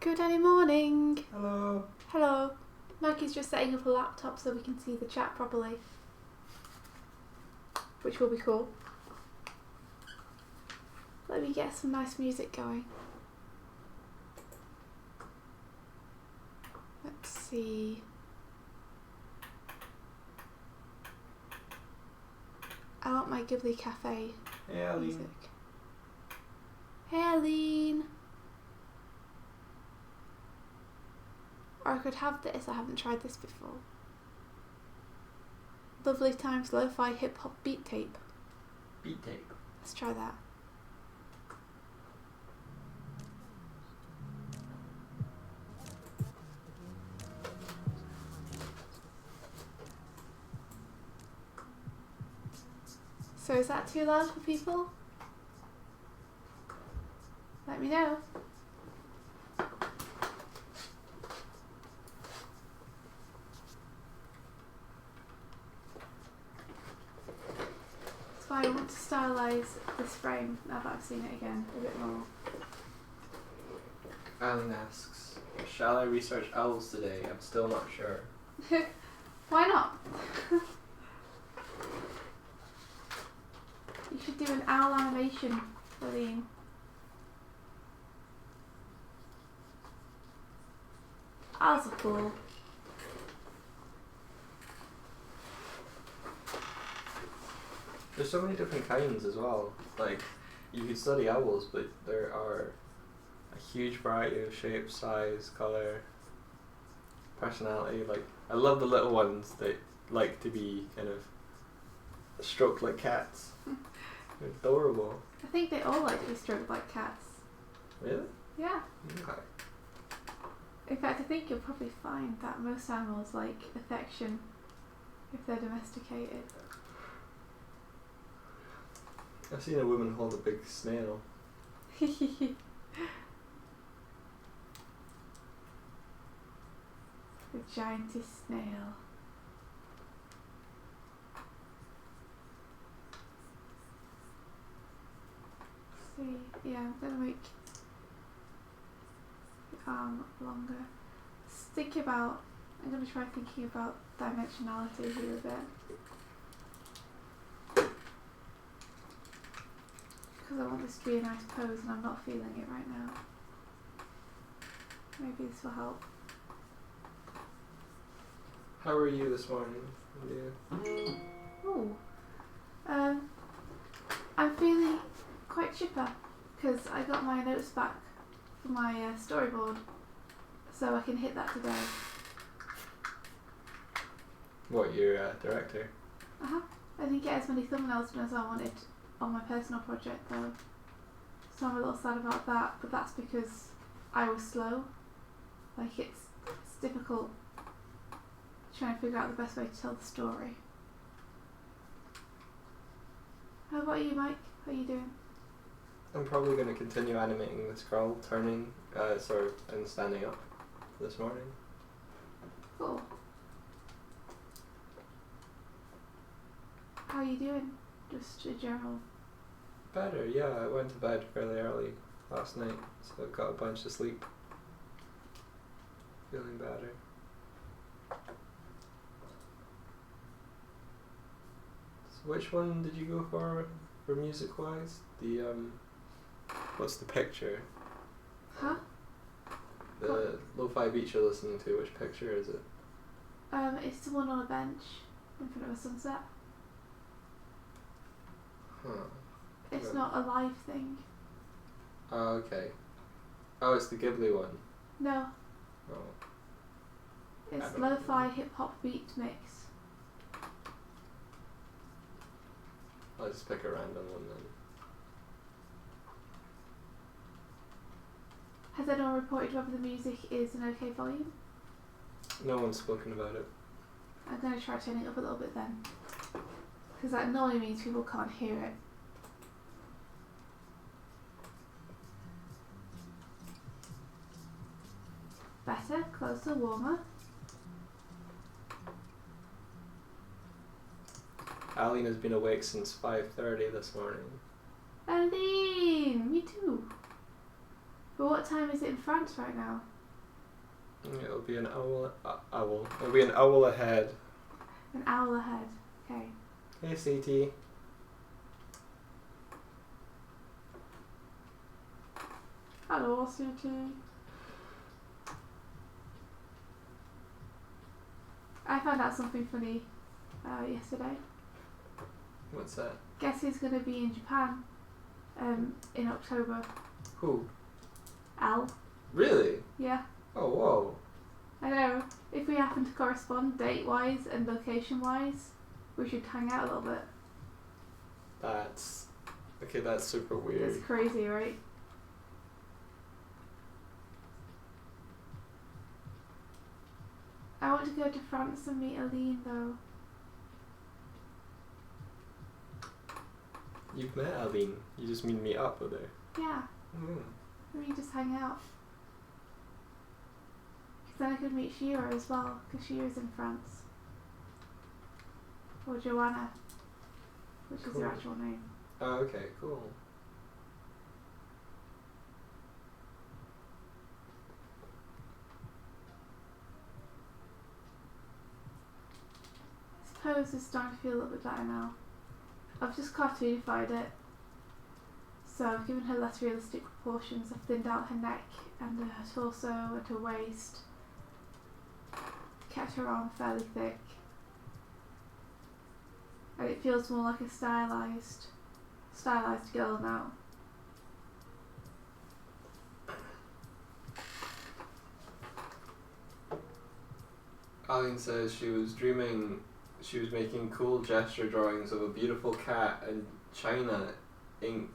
Good Animorning. Hello. Hello. Mikey's just setting up a laptop so we can see the chat properly, which will be cool. Let me get some nice music going. Let's see. I want my Ghibli Cafe Hey, Aline. music. Hey, Aline. Or I could have this. I haven't tried this before. Lovely Times Lo-Fi Hip Hop Beat Tape. Beat tape. Let's try that. So is that too loud for people? Let me know. That's why I want to stylize this frame now that I've seen it again a bit more. Aline asks, shall I research owls today? I'm still not sure. Why not? You should do an owl animation, Aline. Owls are cool. There's so many different kinds as well. Like, you could study owls, but there are a huge variety of shape, size, colour, personality. Like, I love the little ones that like to be kind of stroked like cats. They're adorable. I think they all like to be stroked like cats. Really? Yeah. Okay. In fact, I think you'll probably find that most animals like affection if they're domesticated. I've seen a woman hold a big snail. The giantest snail. See, yeah, I'm gonna make the arm longer. I'm gonna try thinking about dimensionality here a bit. Because I want this to be a nice pose and I'm not feeling it right now. Maybe this will help. How are you this morning, India? Ooh. I'm feeling quite chipper because I got my notes back for my storyboard, so I can hit that today. What, your director? I didn't get as many thumbnails done as I wanted on my personal project though, so I'm a little sad about that, but that's because I was slow. Like it's difficult trying to figure out the best way to tell the story. How about you, Mike? How are you doing? I'm probably going to continue animating the scroll turning, and standing up this morning. Cool. How are you doing? Just a general. Better, yeah. I went to bed fairly early last night, so I got a bunch of sleep. Feeling better. So which one did you go for music wise? The what's the picture? Huh? The lo-fi beat you're listening to, which picture is it? It's the one on a bench in front of a sunset. Huh. It's Okay. not a live thing. Oh, okay. Oh, it's the Ghibli one. No, Oh. it's I don't lo-fi know. hip hop beat mix. I'll just pick a random one then. Has anyone reported whether the music is an okay volume? No one's spoken about it. I'm going to try turning it up a little bit then, because that normally means people can't hear it. Better, closer, warmer. Aline has been awake since 5:30 this morning. Aline, me too. But what time is it in France right now? It'll be an owl. Owl. It'll be an owl ahead. An owl ahead. Okay. Hey, CT. Hello, CT. I found out something funny yesterday. What's that? Guess who's going to be in Japan in October? Who? Al. Really? Yeah. Oh, whoa. I know. If we happen to correspond date-wise and location-wise, we should hang out a little bit. That's... Okay, that's super weird. It's crazy, right? I want to go to France and meet Aline, though. You've met Aline. You just meet up with her. Yeah. We just hang out. Because then I could meet Shira as well, because Shira's in France. Or Joanna, which is her actual name. Oh, okay, cool. I suppose it's starting to feel a little bit better now. I've just cartoonified it. So I've given her less realistic proportions. I've thinned out her neck and her torso and her waist. Kept her arm fairly thick. And it feels more like a stylized girl now. Aline says she was dreaming she was making cool gesture drawings of a beautiful cat and china ink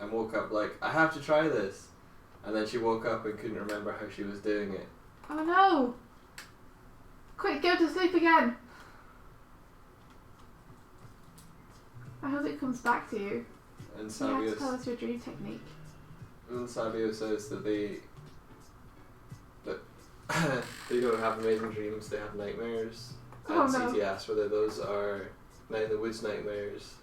and woke up like, I have to try this. And then she woke up and couldn't remember how she was doing it. Oh no! Quick, go to sleep again! I hope it comes back to you. And You have to Savio tell us your dream technique. says that they don't have amazing dreams, they have nightmares. Oh, And no. CT asks whether those are Night in the Woods nightmares.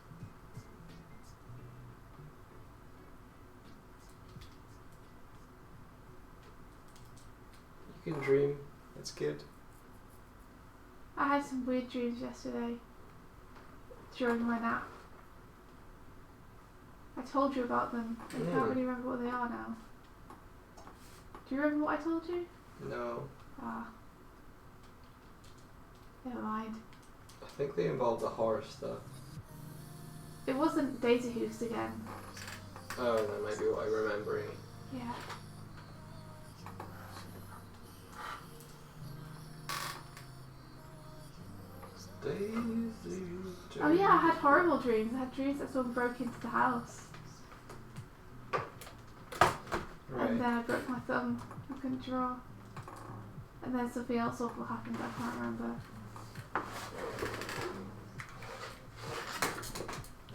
You can dream, that's good. I had some weird dreams yesterday during my nap. I told you about them. I can't really remember what they are now. Do you remember what I told you? No. Ah. Never mind. I think they involve the horror stuff. It wasn't Daisy Hoost again. Oh, that might be what I'm remembering. Yeah. Daisy. Oh yeah, I had horrible dreams. I had dreams that someone broke into the house. Right. And then I broke my thumb. I couldn't draw. And then something else awful happened that I can't remember.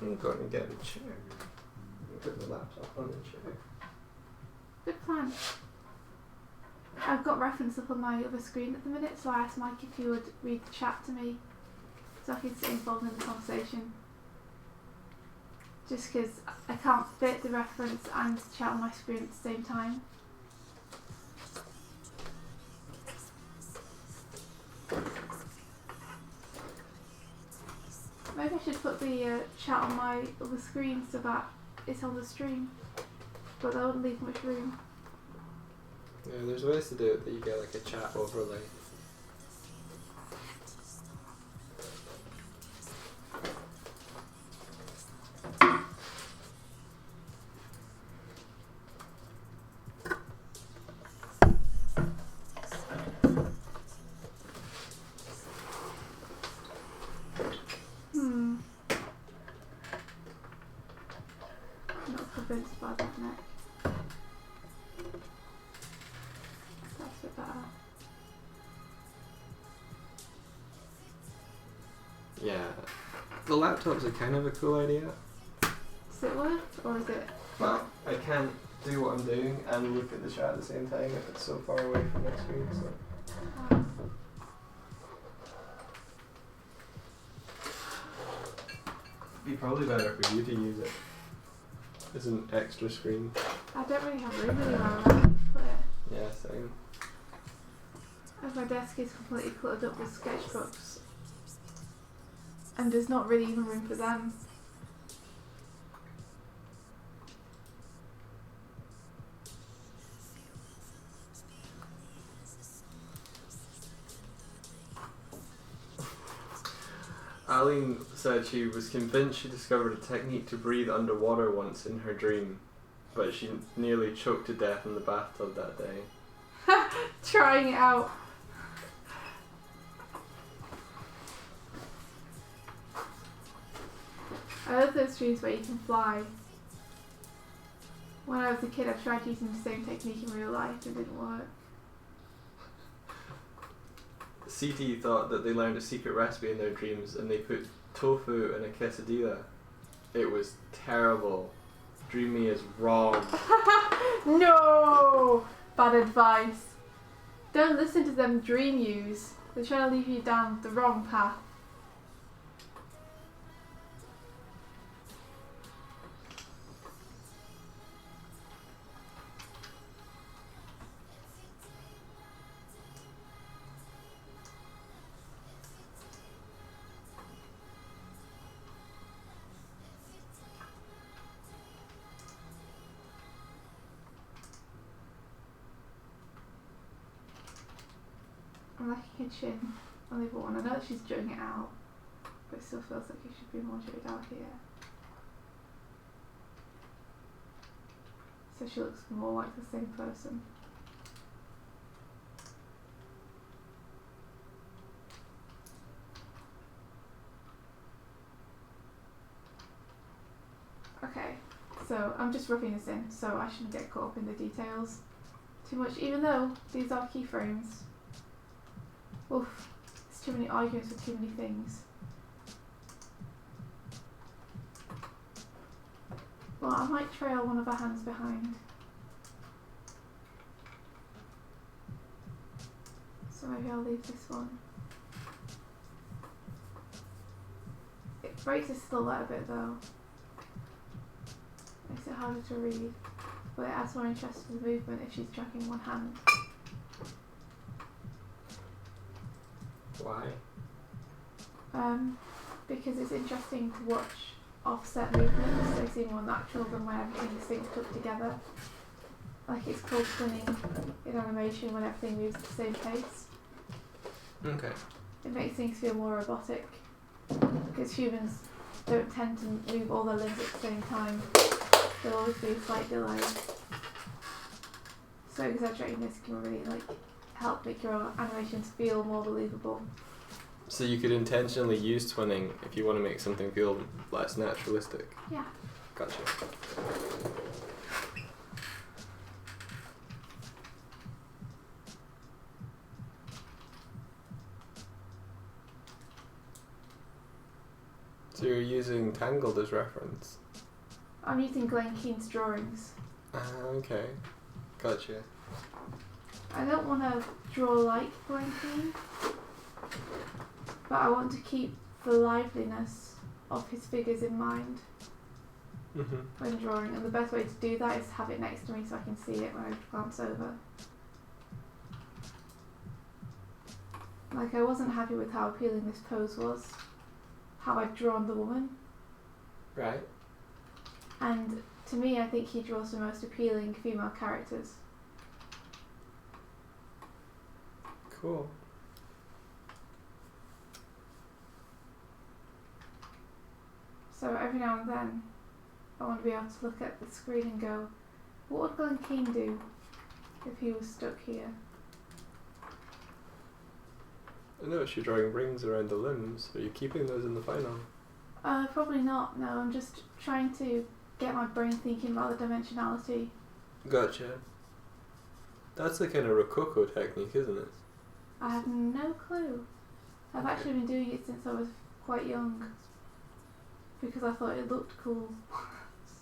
I'm going to get a chair. Put the laptop on the chair. Good plan. I've got reference up on my other screen at the minute, so I asked Mike if he would read the chat to me so I could stay involved in the conversation. Just because I can't fit the reference and chat on my screen at the same time. Maybe I should put the chat on my other screen so that it's on the stream, but that wouldn't leave much room. Yeah, there's ways to do it that you get like a chat overlay. Not convinced by that neck. That's a bit better. Yeah. The laptops are kind of a cool idea. Does it work, or is it? Well, I can't do what I'm doing and look at the chat at the same time if it's so far away from my screen, so. It'd be probably better for you to use it as an extra screen. I don't really have room anywhere where I can put it. Yeah, same. my desk is completely cluttered up with sketchbooks. And there's not really even room for them. Aline said she was convinced she discovered a technique to breathe underwater once in her dream, but she nearly choked to death in the bathtub that day. Trying it out. I love those dreams where you can fly. When I was a kid, I tried using the same technique in real life and it didn't work. CT thought that they learned a secret recipe in their dreams and they put tofu in a quesadilla. It was terrible. Dream me is wrong. No! Bad advice. Don't listen to them dream yous. They're trying to lead you down the wrong path. I'm like a kitchen on the other one. I know that she's jutting it out, but it still feels like it should be more jutted out here. So she looks more like the same person. Okay, so I'm just roughing this in, so I shouldn't get caught up in the details too much, even though these are keyframes. Oof, there's too many arguments for too many things. Well, I might trail one of her hands behind. So maybe I'll leave this one. It breaks it still a little bit though. Makes it harder to read. But it adds more interest to the movement if she's tracking one hand. Why? Because it's interesting to watch offset movements. They seem more natural than when everything is synced up together. Like it's called twinning in animation when everything moves at the same pace. Okay. It makes things feel more robotic because humans don't tend to move all their limbs at the same time. There'll always be a slight delay. So exaggerating this can really help make your animations feel more believable. So you could intentionally use twinning if you want to make something feel less naturalistic? Yeah. Gotcha. So you're using Tangled as reference? I'm using Glenn Keane's drawings. Okay. Gotcha. I don't want to draw like Glenn Keane, but I want to keep the liveliness of his figures in mind when drawing, and the best way to do that is to have it next to me so I can see it when I glance over. Like, I wasn't happy with how appealing this pose was, how I'd drawn the woman. Right. And to me, I think he draws the most appealing female characters. Cool. So every now and then, I want to be able to look at the screen and go, what would Glenn Keane do if he was stuck here? I noticed you're drawing rings around the limbs. Are you keeping those in the final? Probably not, no. I'm just trying to get my brain thinking about the dimensionality. Gotcha. That's the kind of Rococo technique, isn't it? I have no clue. I've actually been doing it since I was quite young because I thought it looked cool.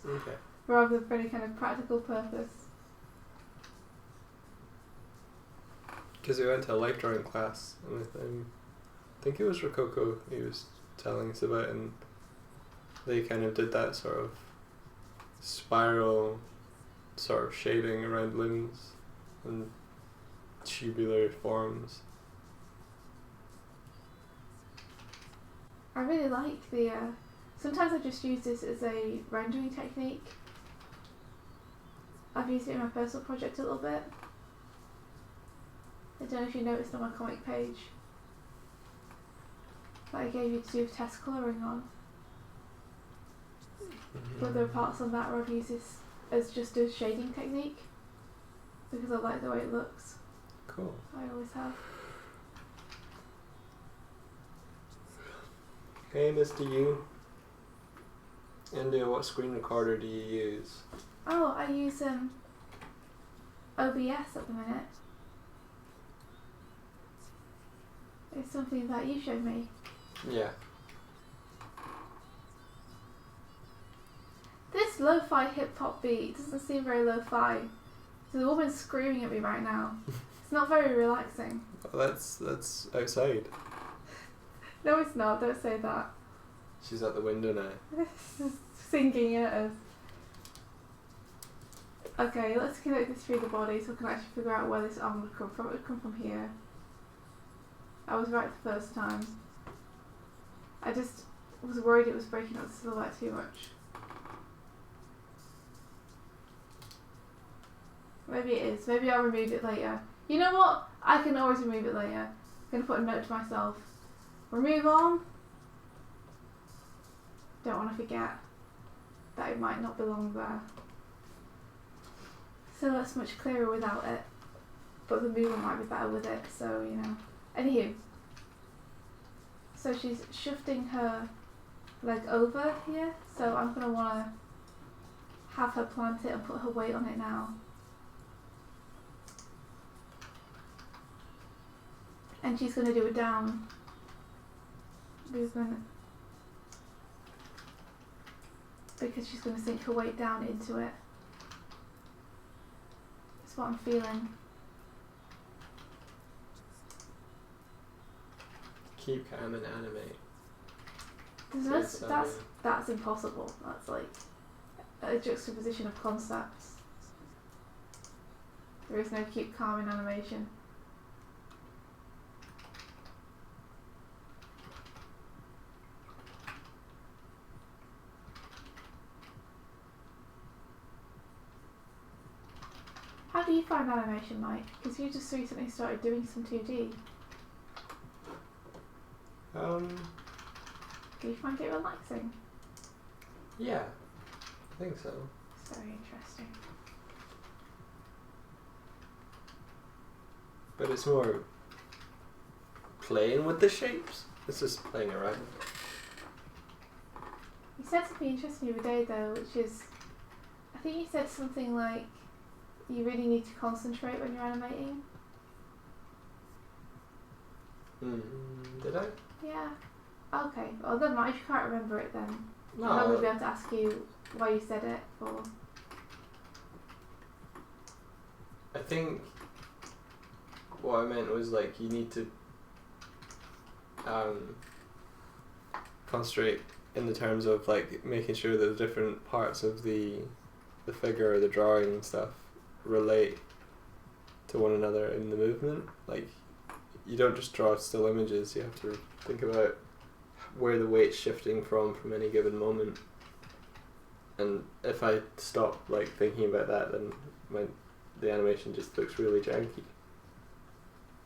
Okay. Rather than for any kind of practical purpose. Because we went to a life drawing class, and I think it was Rococo he was telling us about, and they kind of did that sort of spiral sort of shading around limbs and tubular forms. I really like the, sometimes I just use this as a rendering technique. I've used it in my personal project a little bit. I don't know if you noticed on my comic page that I gave you to do test colouring on. But there are parts on that where I've used this as just a shading technique because I like the way it looks. Cool. I always have. Hey, Mr. U. India, what screen recorder do you use? Oh, I use OBS at the minute. It's something that you showed me. Yeah. This lo-fi hip-hop beat doesn't seem very lo-fi. There's a woman screaming at me right now. It's not very relaxing. Well, that's outside. No, it's not. Don't say that. She's at the window now. Singing at us. Okay, let's connect this through the body so we can actually figure out where this arm would come from. It would come from here. I was right the first time. I just was worried it was breaking up the silhouette too much. Maybe it is. Maybe I'll remove it later. You know what? I can always remove it later. I'm going to put a note to myself. Remove arm. Don't want to forget that it might not belong there. So that's much clearer without it. But the movement might be better with it, so you know. Anywho. So she's shifting her leg over here, so I'm going to want to have her plant it and put her weight on it now. And she's going to do a down movement because she's going to sink her weight down into it. That's what I'm feeling. Keep calm and animate. That's impossible. That's like a juxtaposition of concepts. There is no keep calm in animation. How do you find animation, Mike? Because you just recently started doing some 2D. Do you find it relaxing? Yeah, I think so. It's very interesting. But it's more playing with the shapes. It's just playing around. You said something interesting the other day though, which is, I think you said something like, you really need to concentrate when you're animating. Did I? Yeah. Okay. Well, then if you can't remember it then. No. I'm not going to be able to ask you why you said it or... I think what I meant was like you need to concentrate in the terms of like making sure that the different parts of the figure or the drawing and stuff relate to one another in the movement. Like you don't just draw still images, you have to think about where the weight's shifting from any given moment. And if I stop like thinking about that, then the animation just looks really janky.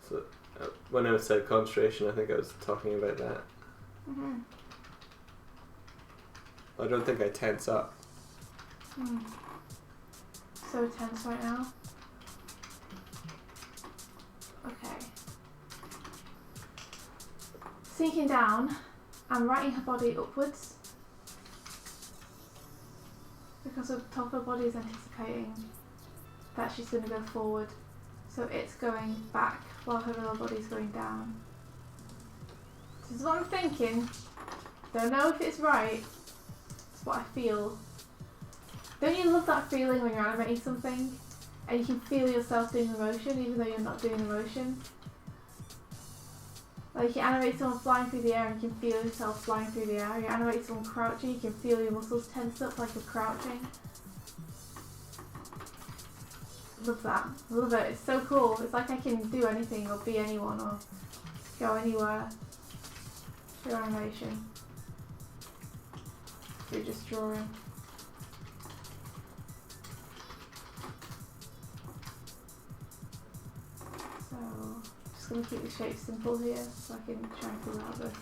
So when I said concentration, I think I was talking about that. Mm-hmm. I don't think I tense up. So tense right now. Okay. Sinking down, I'm writing her body upwards because the top of her body is anticipating that she's going to go forward, so it's going back while her lower body is going down. This is what I'm thinking. Don't know if it's right. It's what I feel. Don't you love that feeling when you're animating something and you can feel yourself doing the motion even though you're not doing the motion? Like you animate someone flying through the air and you can feel yourself flying through the air. You animate someone crouching, you can feel your muscles tense up like you're crouching. Love that. Love it. It's so cool. It's like I can do anything or be anyone or go anywhere through animation. through just drawing. So, just going to keep the shape simple here so I can try and figure out this.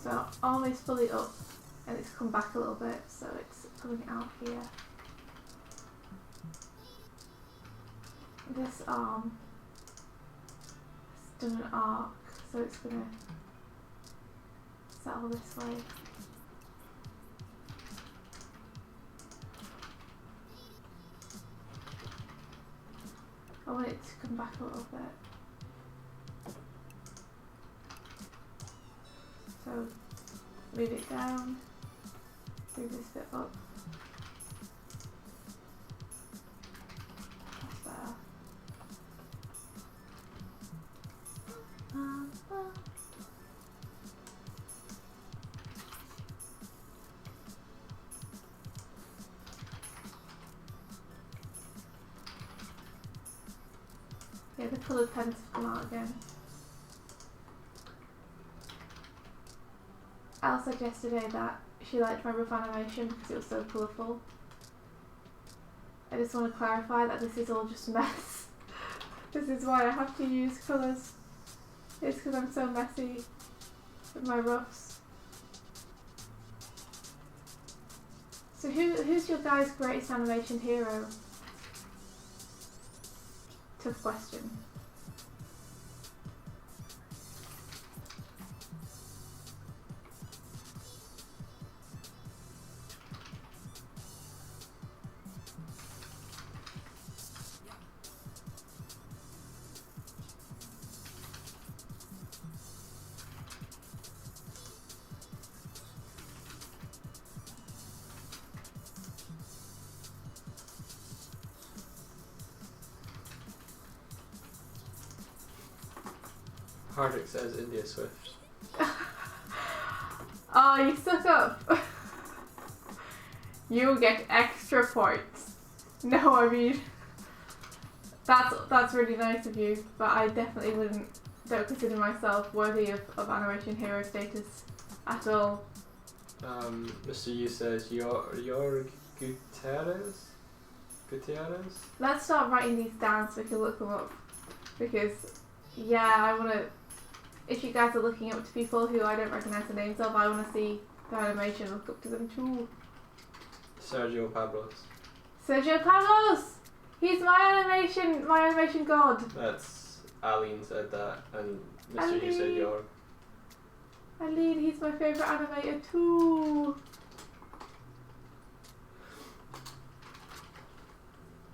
So almost fully up, and it's come back a little bit, so it's coming out here. This arm has done an arc, so it's going to settle this way. I want it to come back a little bit. So move it down, move this bit up. That's better. Yeah, the coloured pens have come out again. Elle said yesterday that she liked my rough animation because it was so colourful. I just want to clarify that this is all just a mess. This is why I have to use colours. It's because I'm so messy with my roughs. So who's your guys' greatest animation hero? Tough question. Hardwick says India Swift. Oh, you suck up. You get extra points. No, I mean, that's really nice of you, but I definitely don't consider myself worthy of animation hero status at all. Mr. Yu says your Gutierrez? Let's start writing these down so we can look them up, because yeah, I want to. If you guys are looking up to people who I don't recognise the names of, I want to see their animation, look up to them too. Sergio Pablos. Sergio Pablos! He's my animation god. That's Aline said that, and Mr. Yu said your. Aline, he's my favourite animator too.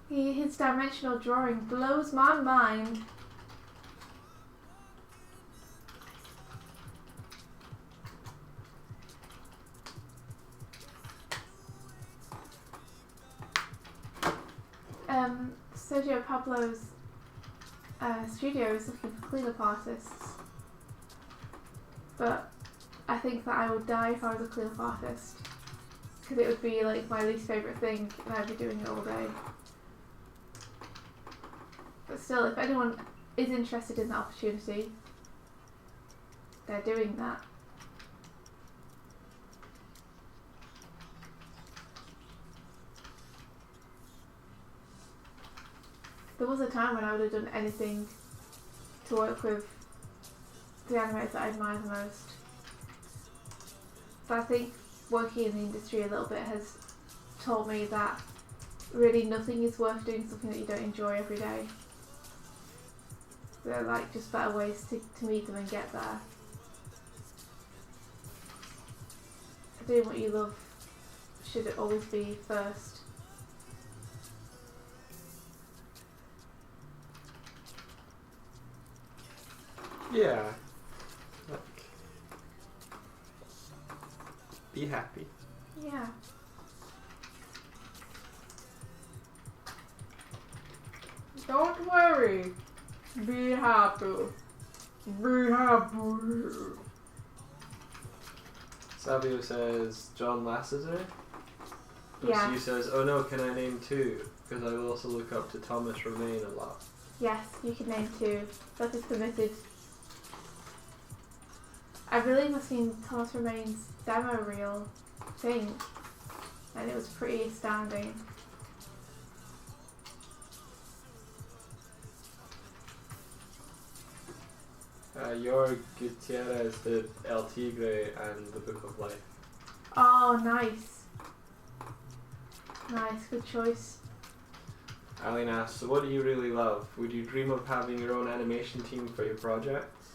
His dimensional drawing blows my mind. Sergio Pablo's studio is looking for cleanup artists, but I think that I would die if I was a cleanup artist, because it would be like my least favourite thing and I'd be doing it all day. But still, if anyone is interested in the opportunity, they're doing that. There was a time when I would have done anything to work with the animators that I admire the most. So I think working in the industry a little bit has taught me that really nothing is worth doing something that you don't enjoy every day. There are like just better ways to meet them and get there. Doing what you love should always be first. Yeah. Like, be happy. Yeah. Don't worry. Be happy. Be happy. Savio says John Lasseter. Yeah. She says, oh no, can I name two? Because I will also look up to Thomas Romain a lot. Yes, you can name two. That is permitted. I believe I've seen Thomas Romain's demo reel, I think, and it was pretty astounding. Your Gutierrez did El Tigre and the Book of Life. Oh, nice. Nice, good choice. Aline asks, so what do you really love? Would you dream of having your own animation team for your projects?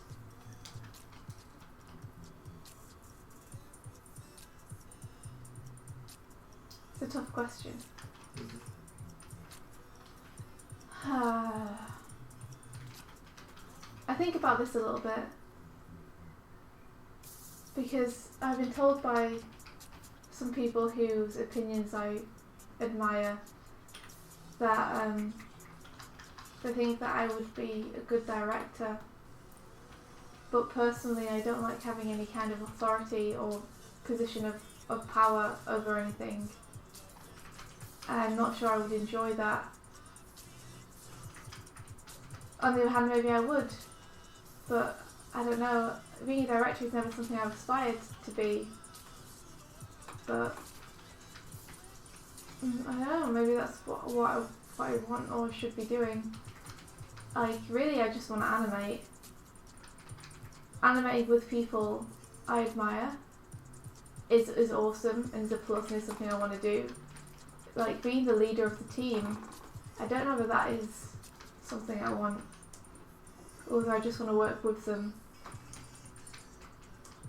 It's a tough question. I think about this a little bit because I've been told by some people whose opinions I admire that they think that I would be a good director, but personally I don't like having any kind of authority or position of power over anything. I'm not sure I would enjoy that. On the other hand, maybe I would, but I don't know. Being a director is never something I've aspired to be, but I don't know, maybe that's what I want or should be doing. Like, really, I just want to animate. Animating with people I admire is awesome and is a plus and is something I want to do. Like, being the leader of the team, I don't know whether that is something I want, or whether I just want to work with them.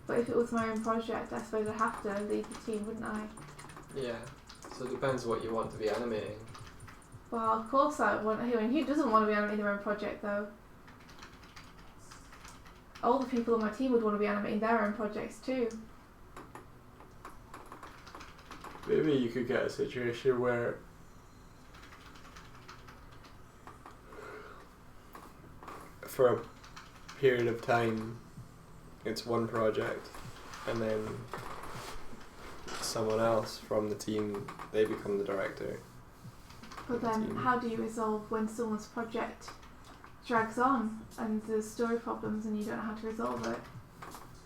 But if it was my own project, I suppose I'd have to lead the team, wouldn't I? Yeah, so it depends what you want to be animating. Well, of course I would want to. Who doesn't want to be animating their own project, though? All the people on my team would want to be animating their own projects too. Maybe you could get a situation where for a period of time it's one project and then someone else from the team, they become the director. But then how do you resolve when someone's project drags on and there's story problems and you don't know how to resolve it?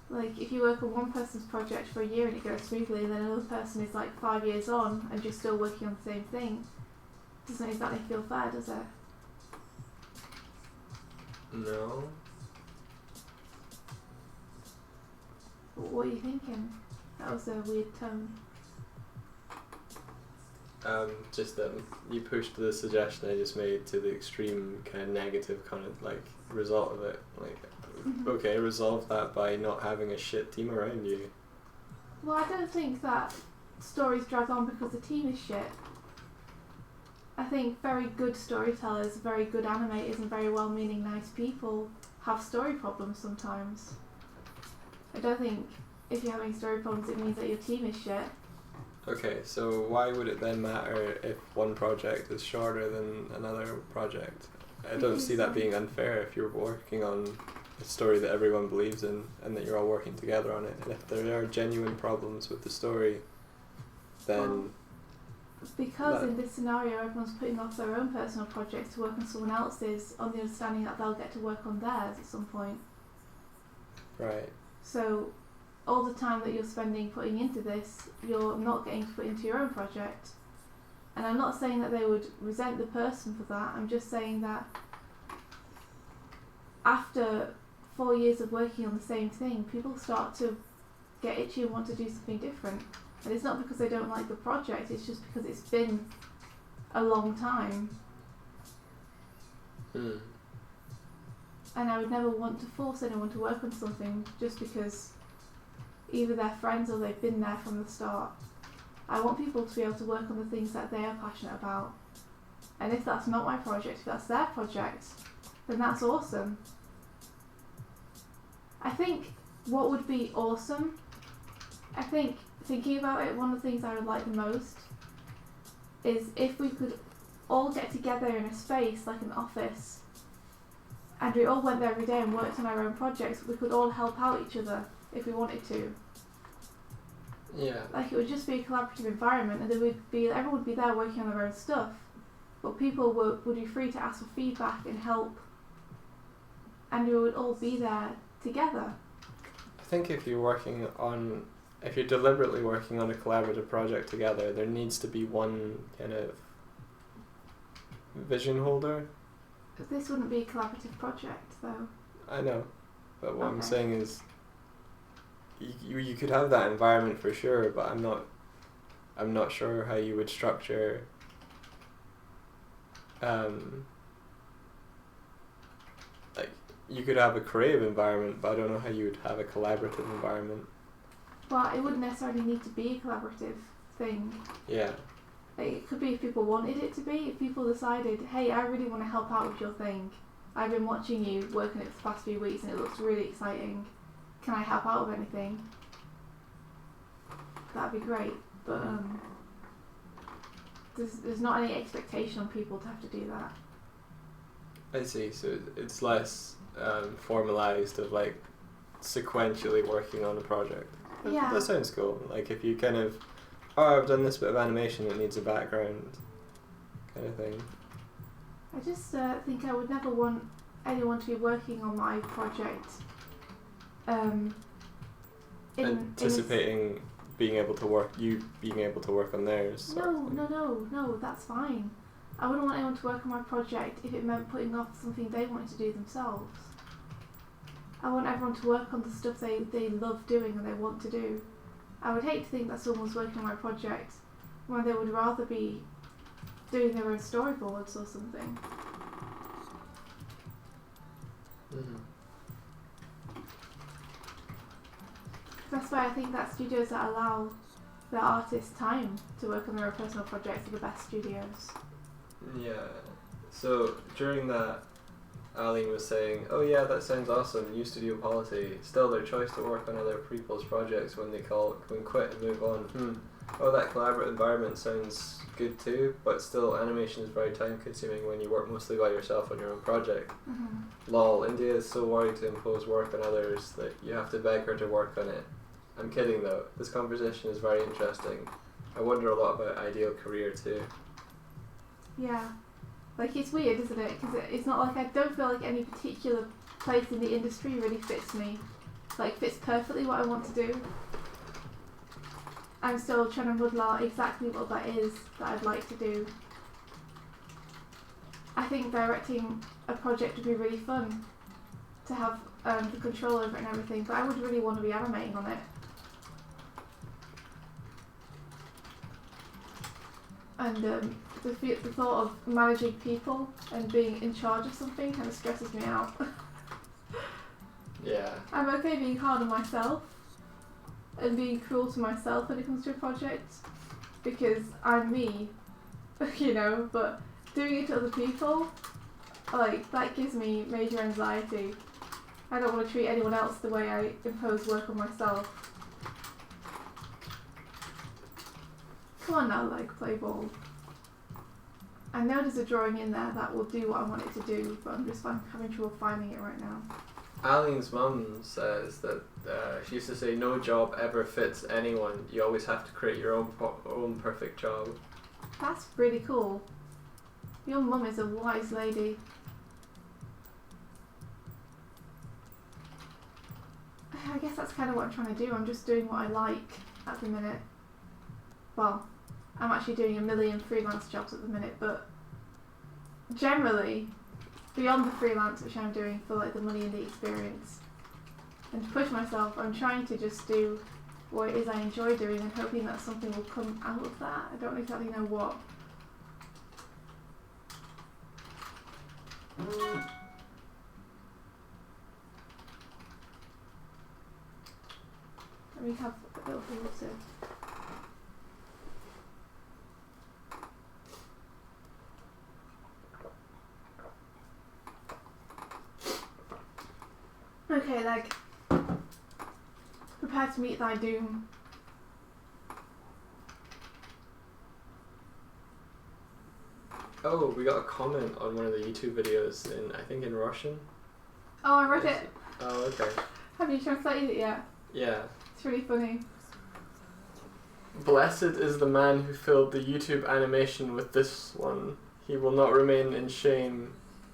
Like, if you work on one person's project for a year and it goes smoothly and then another person is like 5 years on and you're still working on the same thing, it doesn't exactly feel fair, does it? No. What are you thinking? That was a weird tone. Just that you pushed the suggestion I just made to the extreme kind of negative kind of like result of it. Like, okay, resolve that by not having a shit team around you. Well, I don't think that stories drag on because the team is shit. I think very good storytellers, very good animators and very well-meaning nice people have story problems sometimes. I don't think if you're having story problems it means that your team is shit. Okay, so why would it then matter if one project is shorter than another project? I don't see that being unfair if you're working on a story that everyone believes in and that you're all working together on it. And if there are genuine problems with the story, then... Because in this scenario everyone's putting off their own personal projects to work on someone else's on the understanding that they'll get to work on theirs at some point. Right. So all the time that you're spending putting into this, you're not getting to put into your own project. And I'm not saying that they would resent the person for that, I'm just saying that after 4 years of working on the same thing, people start to get itchy and want to do something different. And it's not because they don't like the project, it's just because it's been a long time. And I would never want to force anyone to work on something just because either they're friends or they've been there from the start. I want people to be able to work on the things that they are passionate about. And if that's not my project, if that's their project, then that's awesome. I think what would be awesome, I think thinking about it, one of the things I would like the most is if we could all get together in a space like an office and we all went there every day and worked on our own projects, we could all help out each other if we wanted to. Yeah. Like, it would just be a collaborative environment, and everyone would be there working on their own stuff, but people would be free to ask for feedback and help, and we would all be there together. I think if you're deliberately working on a collaborative project together, there needs to be one kind of vision holder. But this wouldn't be a collaborative project, though. I know, but what I'm Okay. saying is, you could have that environment for sure, but I'm not sure how you would structure. Like, you could have a creative environment, but I don't know how you would have a collaborative environment. Well, it wouldn't necessarily need to be a collaborative thing. Yeah. Like, it could be if people wanted it to be. If people decided, hey, I really want to help out with your thing. I've been watching you work on it for the past few weeks and it looks really exciting. Can I help out with anything? That'd be great. But there's not any expectation on people to have to do that. I see. So it's less formalized of like sequentially working on a project. Yeah. That sounds cool. Like if you kind of, oh, I've done this bit of animation, it needs a background kind of thing. I just think I would never want anyone to be working on my project anticipating being able to work on theirs. No, that's fine. I wouldn't want anyone to work on my project if it meant putting off something they wanted to do themselves. I want everyone to work on the stuff they love doing and they want to do. I would hate to think that someone's working on my project when they would rather be doing their own storyboards or something. Mm-hmm. That's why I think that studios that allow their artists time to work on their own personal projects are the best studios. Yeah. So during that, Aline was saying, oh yeah, that sounds awesome, new studio policy, still their choice to work on other people's projects when quit and move on. Oh, that collaborative environment sounds good too, but still animation is very time consuming when you work mostly by yourself on your own project. Mm-hmm. Lol, India is so worried to impose work on others that you have to beg her to work on it. I'm kidding though, this conversation is very interesting. I wonder a lot about ideal career too. Yeah. Like, it's weird, isn't it? Because it's not like I don't feel like any particular place in the industry really fits me. Like, fits perfectly what I want to do. I'm still trying to muddle out exactly what that is that I'd like to do. I think directing a project would be really fun to have the control over it and everything, but I would really want to be animating on it. And the thought of managing people and being in charge of something kind of stresses me out. Yeah. I'm okay being hard on myself and being cruel to myself when it comes to a project because I'm me, you know, but doing it to other people, like, that gives me major anxiety. I don't want to treat anyone else the way I impose work on myself. Come on now, like, play ball. I know there's a drawing in there that will do what I want it to do, but I'm just having trouble finding it right now. Aline's mum says that she used to say no job ever fits anyone. You always have to create your own perfect job. That's really cool. Your mum is a wise lady. I guess that's kind of what I'm trying to do. I'm just doing what I like at the minute. Well, I'm actually doing a million freelance jobs at the minute, but generally, beyond the freelance, which I'm doing for like the money and the experience, and to push myself, I'm trying to just do what it is I enjoy doing and hoping that something will come out of that. I don't exactly know what. Let me have a little water. Okay, like, prepare to meet thy doom. Oh, we got a comment on one of the YouTube videos I think in Russian. Oh, I read it. Oh, okay. Have you translated it yet? Yeah. It's really funny. Blessed is the man who filled the YouTube animation with this one. He will not remain in shame,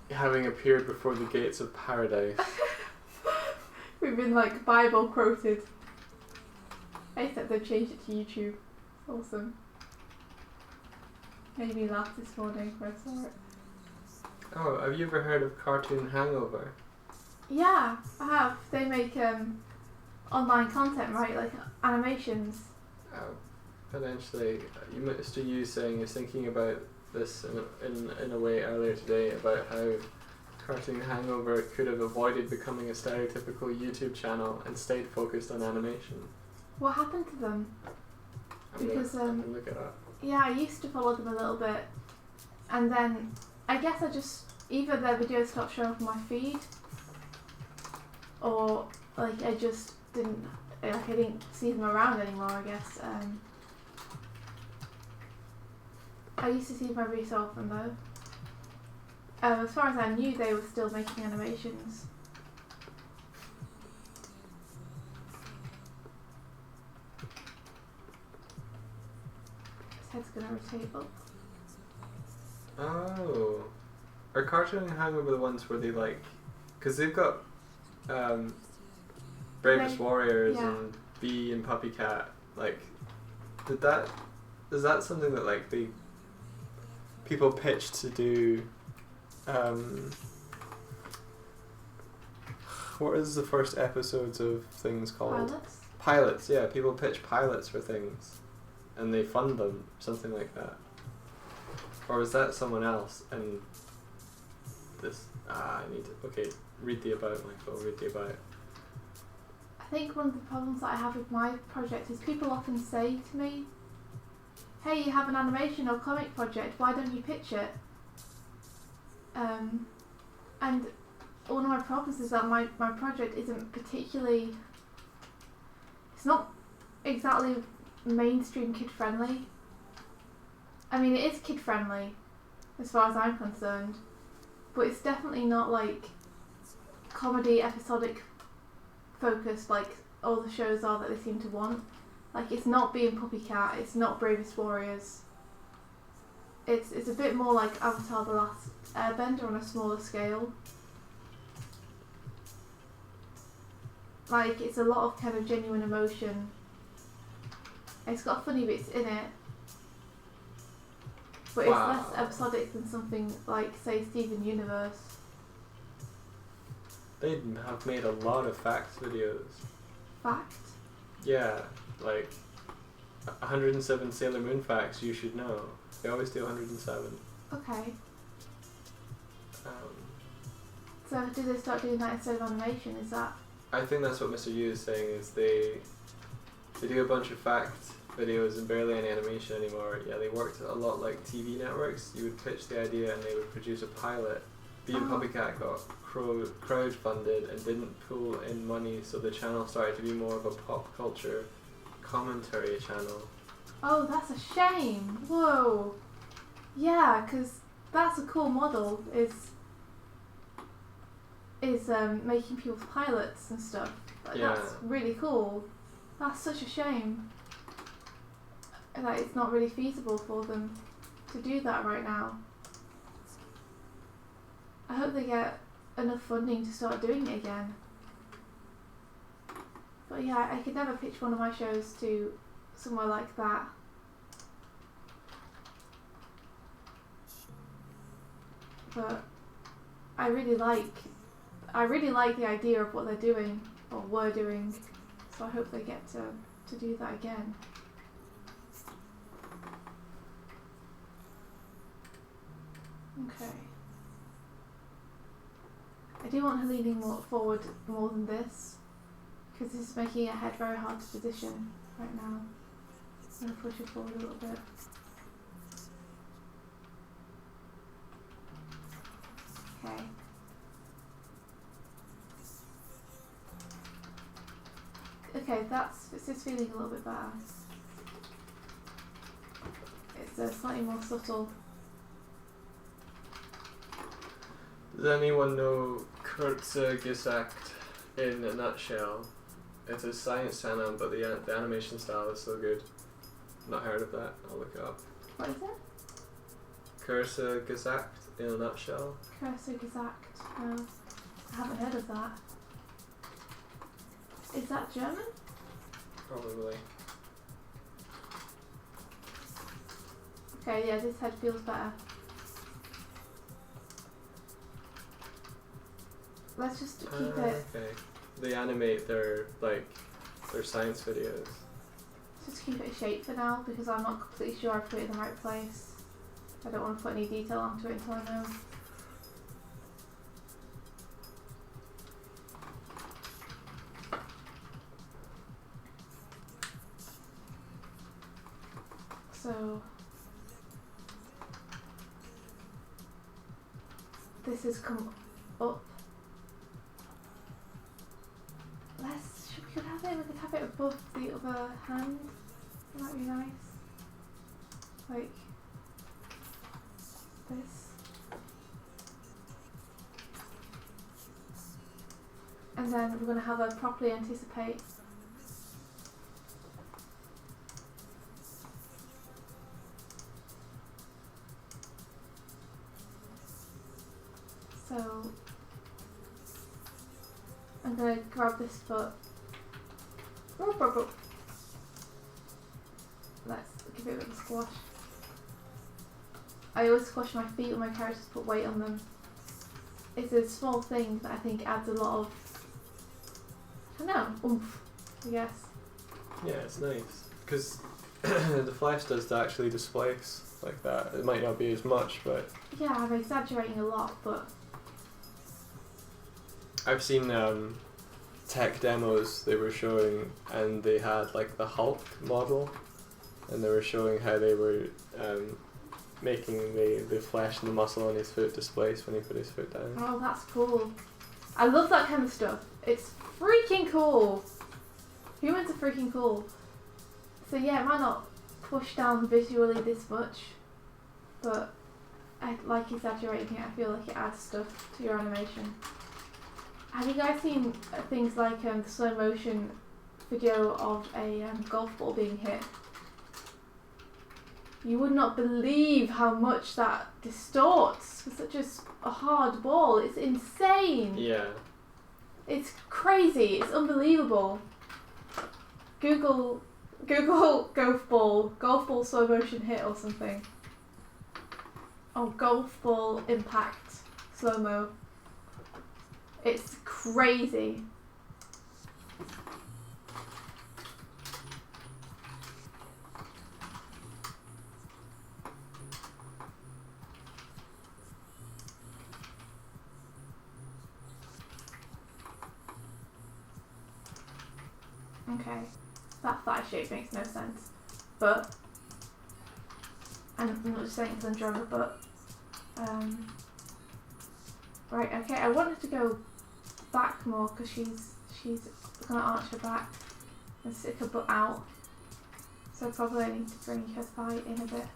having appeared before the gates of paradise. We've been like Bible quoted. Except they've changed it to YouTube. Awesome. Made me laugh this morning when I saw it. Oh, have you ever heard of Cartoon Hangover? Yeah, I have. They make online content, right? Like animations. Potentially. Mr. Yu saying is thinking about this in a way earlier today about how Cartoon Hangover could have avoided becoming a stereotypical YouTube channel and stayed focused on animation. What happened to them? Because I can look it up. yeah, I used to follow them a little bit, and then I guess I just either their videos stopped showing up on my feed, or like I just didn't I didn't see them around anymore. I guess I used to see them every so often though. As far as I knew, they were still making animations. His head's gonna rotate up. Oh. Are Cartoon Hangover the ones where they like... Because they've got Bravest Warriors and Bee and Puppy Cat. Like, is that something that like people pitched to do... what is the first episodes of things called? Pilots? Pilots, yeah. People pitch pilots for things. And they fund them, something like that. Or is that someone else? And this... I need to... Okay, read the about, Michael. Read the about. I think one of the problems that I have with my project is people often say to me, hey, you have an animation or comic project, why don't you pitch it? And one of my problems is that my project isn't particularly... It's not exactly mainstream kid friendly. I mean, it is kid friendly as far as I'm concerned, but it's definitely not like comedy episodic focused like all the shows are that they seem to want. Like, it's not Bee and Puppy Cat, it's not Bravest Warriors. It's a bit more like Avatar: The Last Airbender on a smaller scale. Like, it's a lot of kind of genuine emotion. It's got funny bits in it, but it's less episodic than something like, say, Steven Universe. They have made a lot of facts videos. Fact? Yeah, like 107 Sailor Moon facts you should know. They always do 107. Okay. So did they start doing that instead of animation? Is that? I think that's what Mr. Yu is saying, is they do a bunch of fact videos and barely any animation anymore. Yeah, they worked a lot like TV networks. You would pitch the idea and they would produce a pilot. Bee and Puppy Cat got crowdfunded and didn't pull in money, so the channel started to be more of a pop culture commentary channel. Oh, that's a shame. Whoa. Yeah, because that's a cool model, is making people's pilots and stuff. Yeah. That's really cool. That's such a shame that it's not really feasible for them to do that right now. I hope they get enough funding to start doing it again. But yeah, I could never pitch one of my shows to somewhere like that. But I really like the idea of what they're doing, or were doing, so I hope they get to do that again. Okay. I do want her leaning forward more than this, because this is making her head very hard to position right now. I'm going to push her forward a little bit. Okay. Okay, this is feeling a little bit better. It's slightly more subtle. Does anyone know Kurzgesagt in a nutshell? It's a science channel, but the animation style is so good. Not heard of that. I'll look it up. What is it? Cursor gesagt in a nutshell. Cursor gesagt. No, I haven't heard of that. Is that German? Probably. Okay, yeah, this head feels better. Let's just keep it. Okay. They animate their science videos. Just keep it a shape for now because I'm not completely sure I put it in the right place. I don't want to put any detail onto it until I know. So this has come up. We could have it above the other hand. That might be nice. Like this. And then we're going to have her properly anticipate. So I'm going to grab this foot. Let's give it a bit of a squash. I always squash my feet when my characters put weight on them. It's a small thing that I think adds a lot of, I don't know, oomph, I guess. Yeah, it's nice. Because the flesh does actually displace like that. It might not be as much, but... Yeah, I'm exaggerating a lot, but... I've seen tech demos they were showing, and they had like the Hulk model, and they were showing how they were making the flesh and the muscle on his foot displace when he put his foot down. Oh, that's cool. I love that kind of stuff. It's freaking cool. Humans are freaking cool. So yeah, it might not push down visually this much, but I like exaggerating it. I feel like it adds stuff to your animation. Have you guys seen things like the slow motion video of a golf ball being hit? You would not believe how much that distorts for such a hard ball. It's insane. Yeah. It's crazy. It's unbelievable. Google golf ball slow motion hit or something. Oh, golf ball impact slow mo. It's crazy. Okay, that thigh shape makes no sense, but I'm not just saying because I'm drawing a butt. Right, okay, I want her to go back more because she's gonna arch her back and stick her butt out. So probably I need to bring her thigh in a bit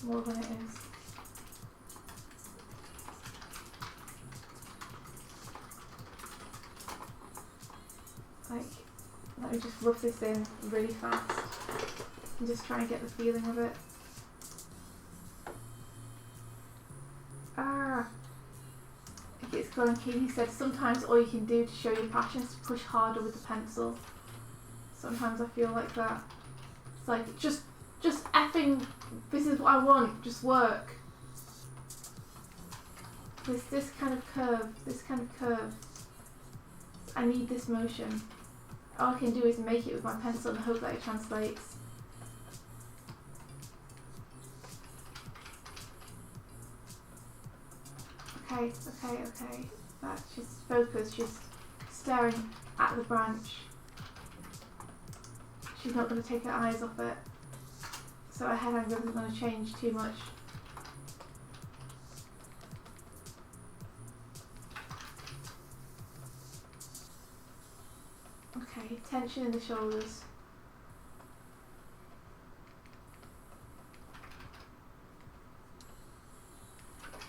more than it is. Like, let me just rough this in really fast and just try and get the feeling of it. Ah! It's going. Katie said sometimes all you can do to show your passion is to push harder with the pencil. Sometimes I feel like that. It's like, just effing, this is what I want, just work. This kind of curve. I need this motion. All I can do is make it with my pencil and hope that it translates. Okay. That's just focus, just staring at the branch. She's not going to take her eyes off it. So her head angle isn't going to change too much. Okay, tension in the shoulders.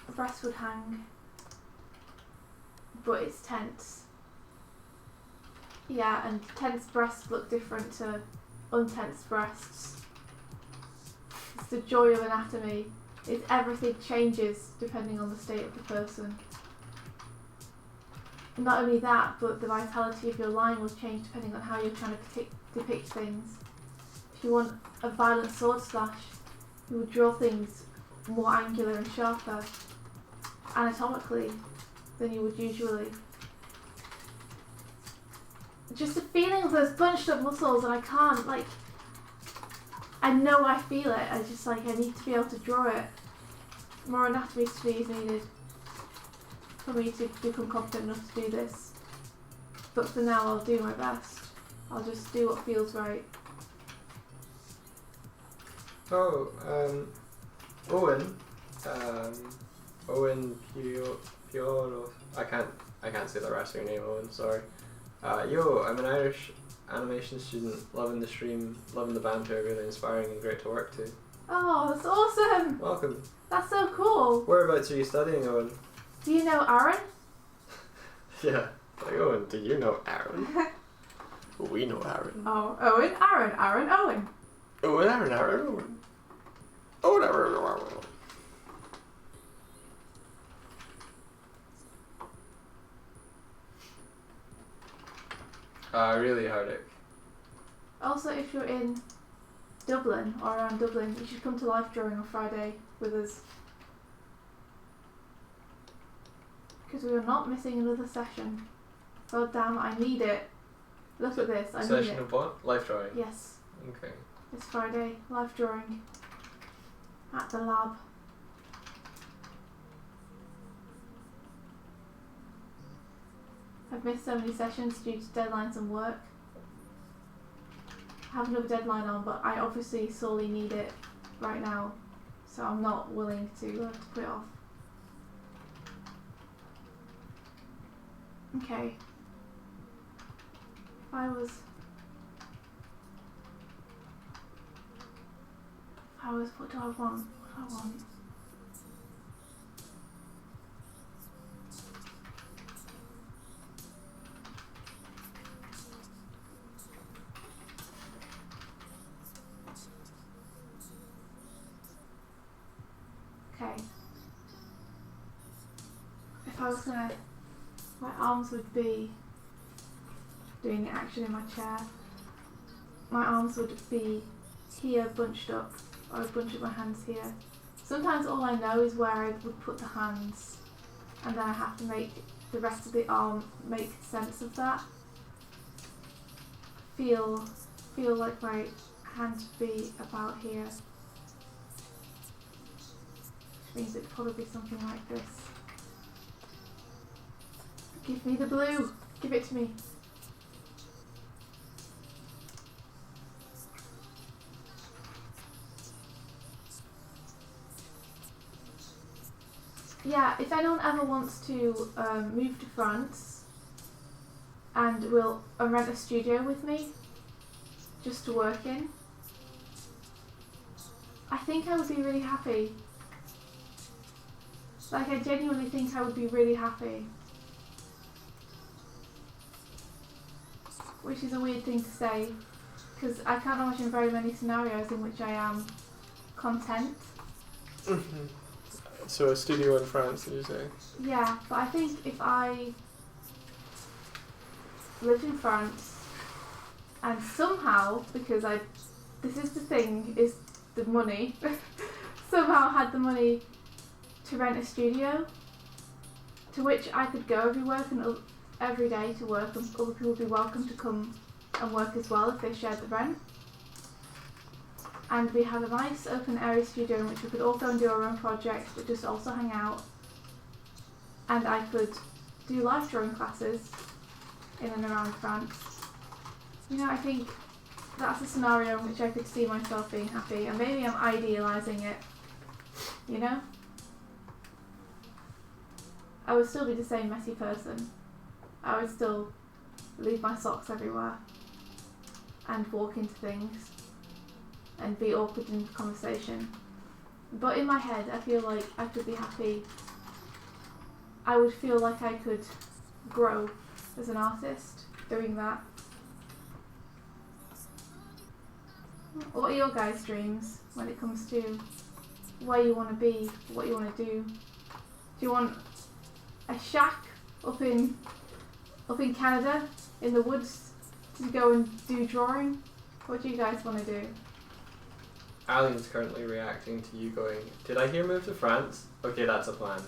The breast would hang, but it's tense. Yeah, and tense breasts look different to untensed breasts. It's the joy of anatomy. It's everything changes depending on the state of the person. And not only that, but the vitality of your line will change depending on how you're trying to depict things. If you want a violent sword slash, you will draw things more angular and sharper anatomically than you would usually. Just the feeling of those bunched up muscles, and I can't, like, I know I feel it, I just, like, I need to be able to draw it. More anatomy study is needed for me to become confident enough to do this. But for now, I'll do my best. I'll just do what feels right. Oh, Owen, Owen Pioro. I can't say the rest of your name, Owen. Sorry. Yo, I'm an Irish animation student, loving the stream, loving the banter, really inspiring and great to work to. Oh, that's awesome! Welcome. That's so cool. Whereabouts are you studying, Owen? Do you know Aaron? Yeah. Like, Owen, do you know Aaron? We know Aaron. Oh, Owen, Aaron, Aaron, Owen. Owen, Aaron, Aaron, Owen. Owen, Aaron, Aaron. Really, Hardick. Also, if you're in Dublin or around Dublin, you should come to live drawing on Friday with us. Because we are not missing another session. God damn, I need it. Look at this, I need it. Session of what? Life drawing? Yes. Okay. This Friday, live drawing at the lab. I've missed so many sessions due to deadlines and work. I have another deadline on, but I obviously sorely need it right now, so I'm not willing to put it off. Okay. If I was, what do I want? What do I want? Okay. If I was gonna, my arms would be doing the action in my chair. My arms would be here bunched up, or I'd bunch up my hands here. Sometimes all I know is where I would put the hands, and then I have to make the rest of the arm make sense of that. Feel like my hands would be about here. Which means it'd probably be something like this. Give me the blue! Give it to me! Yeah, if anyone ever wants to move to France and will rent a studio with me, just to work in, I think I would be really happy. Like, I genuinely think I would be really happy. Which is a weird thing to say, because I can't imagine very many scenarios in which I am content. Mm-hmm. So a studio in France, did you say? Yeah, but I think if I lived in France and somehow, because this is the thing, is the money, somehow had the money to rent a studio to which I could go every day to work, and other people would be welcome to come and work as well if they shared the rent. And we had a nice open area studio in which we could all go and do our own projects but just also hang out. And I could do live drawing classes in and around France. You know, I think that's a scenario in which I could see myself being happy, and maybe I'm idealising it, you know? I would still be the same messy person. I would still leave my socks everywhere and walk into things and be awkward in conversation. But in my head, I feel like I could be happy. I would feel like I could grow as an artist doing that. What are your guys' dreams when it comes to where you want to be, what you want to do? Do you want a shack up in Canada in the woods to go and do drawing? What do you guys want to do? Alien's currently reacting to you going, did I hear move to France? Okay, that's a plan.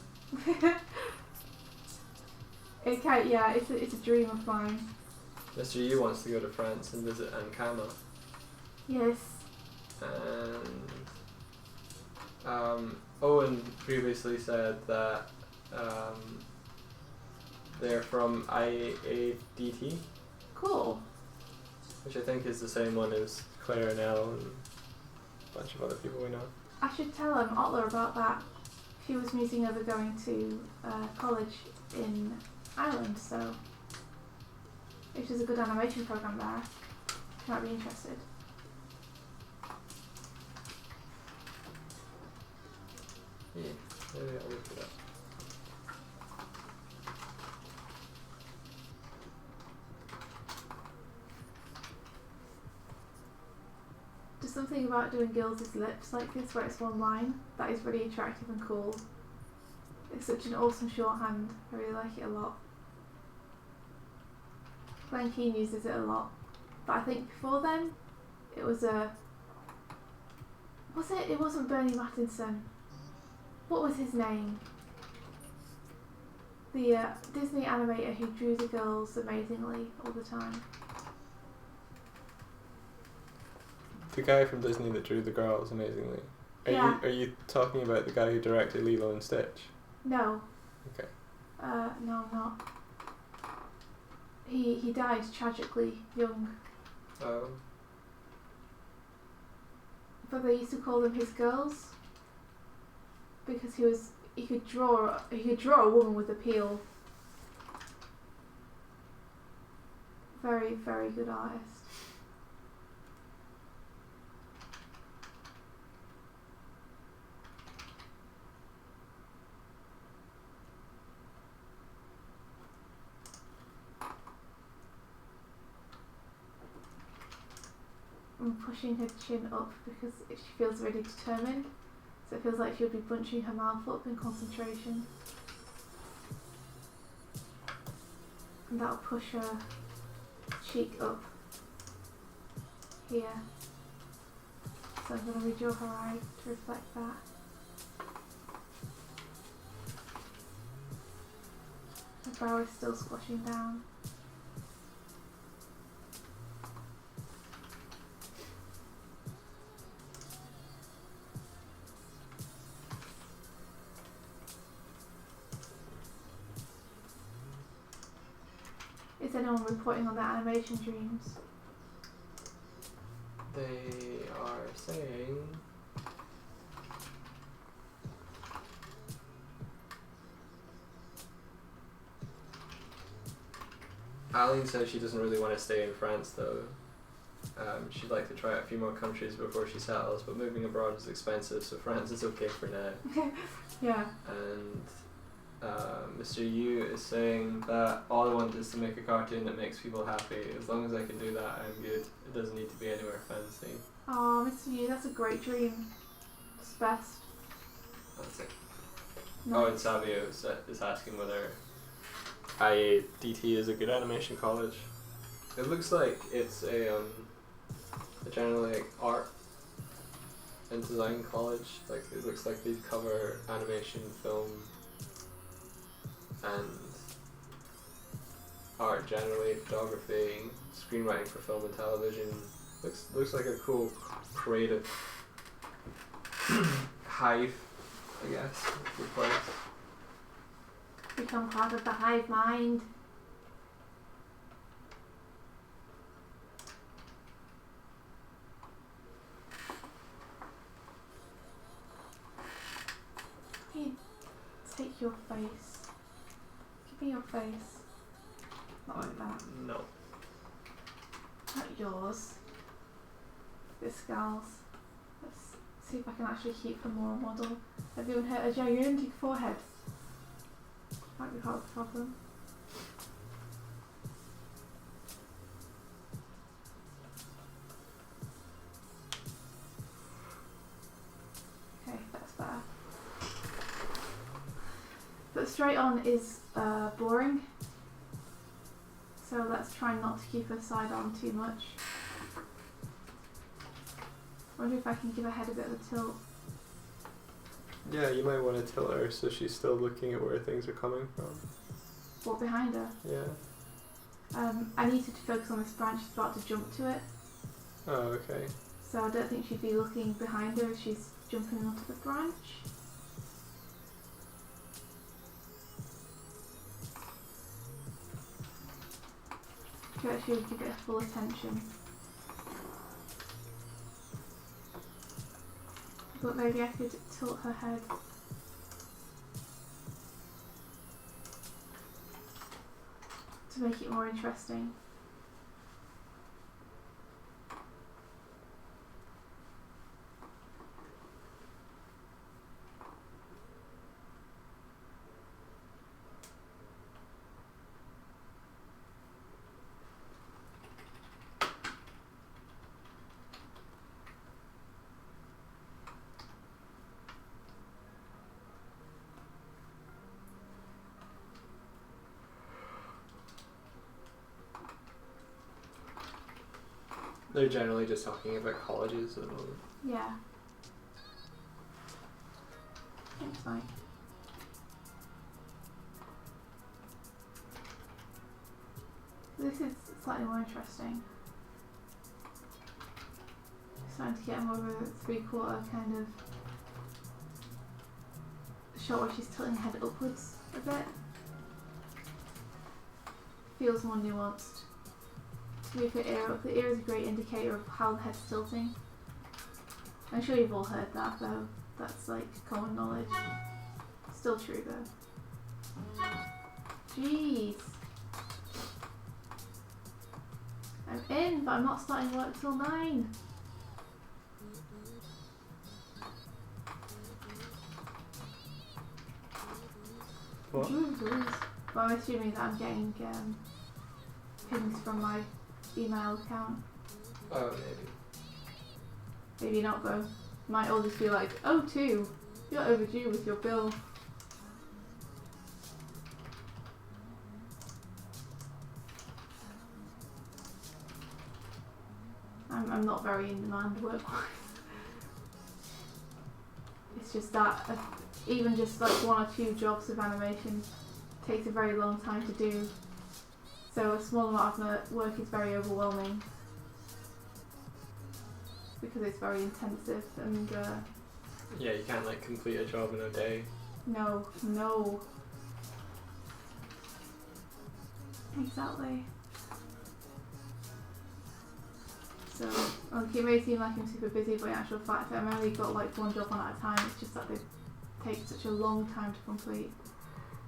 It's a dream of mine. Mr. Yu wants to go to France and visit Ankama. Yes. And Owen previously said that they're from IADT, Cool. which I think is the same one as Claire and Elle and a bunch of other people we know. I should tell Otler about that. She was musing over going to college in Ireland, so if there's a good animation program there, she might be interested. Yeah, maybe I'll look it up. There's something about doing Gills' lips like this where it's one line that is really attractive and cool. It's such an awesome shorthand. I really like it a lot. Glenn Keane uses it a lot. But I think before then, it was a... Was it? It wasn't Bernie Mattinson. What was his name? The Disney animator who drew the girls amazingly all the time. The guy from Disney that drew the girls amazingly. Are you talking about the guy who directed Lilo and Stitch? No. Okay. No, I'm not. He died tragically young. Oh. But they used to call them his girls because he could draw a woman with appeal. Very, very good artist. And pushing her chin up because she feels really determined. So it feels like she'll be bunching her mouth up in concentration. And that'll push her cheek up here. So I'm going to redraw her eye to reflect that. Her brow is still squashing down. Is anyone reporting on their animation dreams? They are saying... Aline says she doesn't really want to stay in France though. She'd like to try out a few more countries before she settles, but moving abroad is expensive, so France is okay for now. Yeah. And Mr. Yu is saying that all I want is to make a cartoon that makes people happy. As long as I can do that, I'm good. It doesn't need to be anywhere fancy. Oh, Mr. Yu, that's a great dream. It's best. That's it. Nice. Oh, and Savio is asking whether IADT is a good animation college. It looks like it's a generally like art and design college. Like it looks like they cover animation, film, and art generally, photography, screenwriting for film and television. Looks like a cool creative hive, I guess. Good place. Become part of the hive mind. Here, take your face. Give me your face. Not like that. No. Not yours. This girl's. Let's see if I can actually keep her more model. Have you had a gigantic forehead? Might be part of the problem. But straight on is boring. So let's try not to keep her side on too much. I wonder if I can give her head a bit of a tilt. Yeah, you might want to tilt her so she's still looking at where things are coming from. What, behind her? Yeah. I need her to focus on this branch. She's about to jump to it. Oh, okay. So I don't think she'd be looking behind her as she's jumping onto the branch. To actually give it full attention. But maybe I could tilt her head. To make it more interesting. They're generally just talking about colleges at the moment. Yeah. Thanks, Mike. This is slightly more interesting. Starting to get more of a 3/4 kind of shot where she's tilting her head upwards a bit. Feels more nuanced. To move her ear up. The ear is a great indicator of how the head's tilting. I'm sure you've all heard that though. That's like common knowledge. Still true though. Jeez. I'm in, but I'm not starting work till 9. What? Well, I'm assuming that I'm getting pings from my email account. Oh, maybe. Maybe not though. Might all just be like, oh 2, you're overdue with your bill. I'm not very in demand work-wise. It's just that even just like 1 or 2 jobs of animation takes a very long time to do. So a small amount of work is very overwhelming because it's very intensive and Yeah, you can't like complete a job in a day. no. Exactly. So, it may seem like I'm super busy, but in actual fact I've only got like 1 job on at a time. It's just that they take such a long time to complete.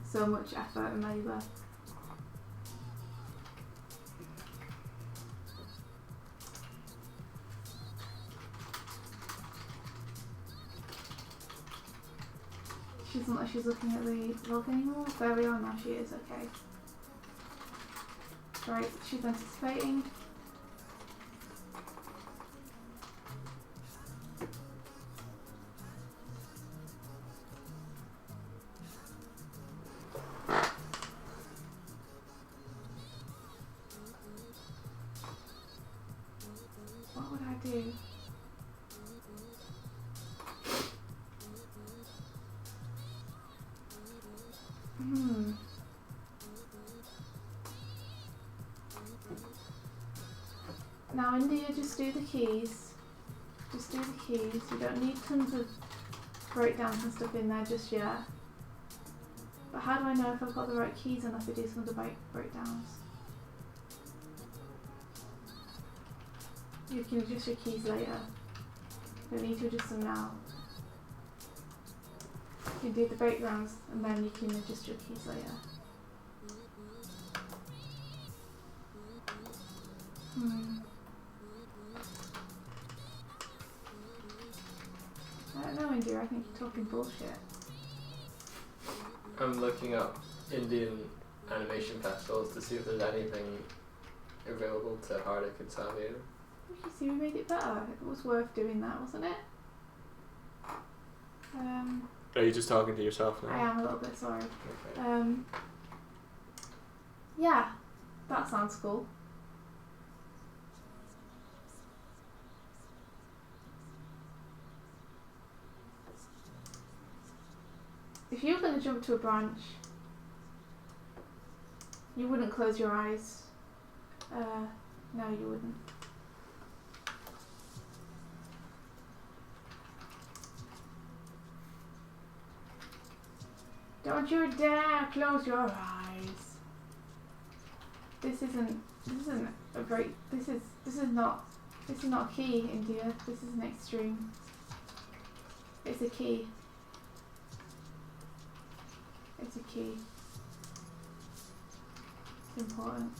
So much effort and labour. She doesn't like she's looking at the log anymore. There we are, now she is, okay. Right, she's anticipating. What would I do? Now India, just do the keys. Just do the keys. You don't need tons of breakdowns and stuff in there just yet. But how do I know if I've got the right keys unless I do some of the breakdowns? You can adjust your keys later. You don't need to adjust them now. You can do the breakdowns and then you can adjust your keys later. I don't know, India, I think you're talking bullshit. I'm looking up Indian animation festivals to see if there's anything available to Hardik and Savio. You see, we made it better. It was worth doing that, wasn't it? Are you just talking to yourself now? I am a little bit sorry. Okay. Yeah, that sounds cool. If you were going to jump to a branch, you wouldn't close your eyes. No, you wouldn't. Don't you dare close your eyes. This isn't a very, this is not a key, India. This is an extreme. It's a key. It's a key. It's important.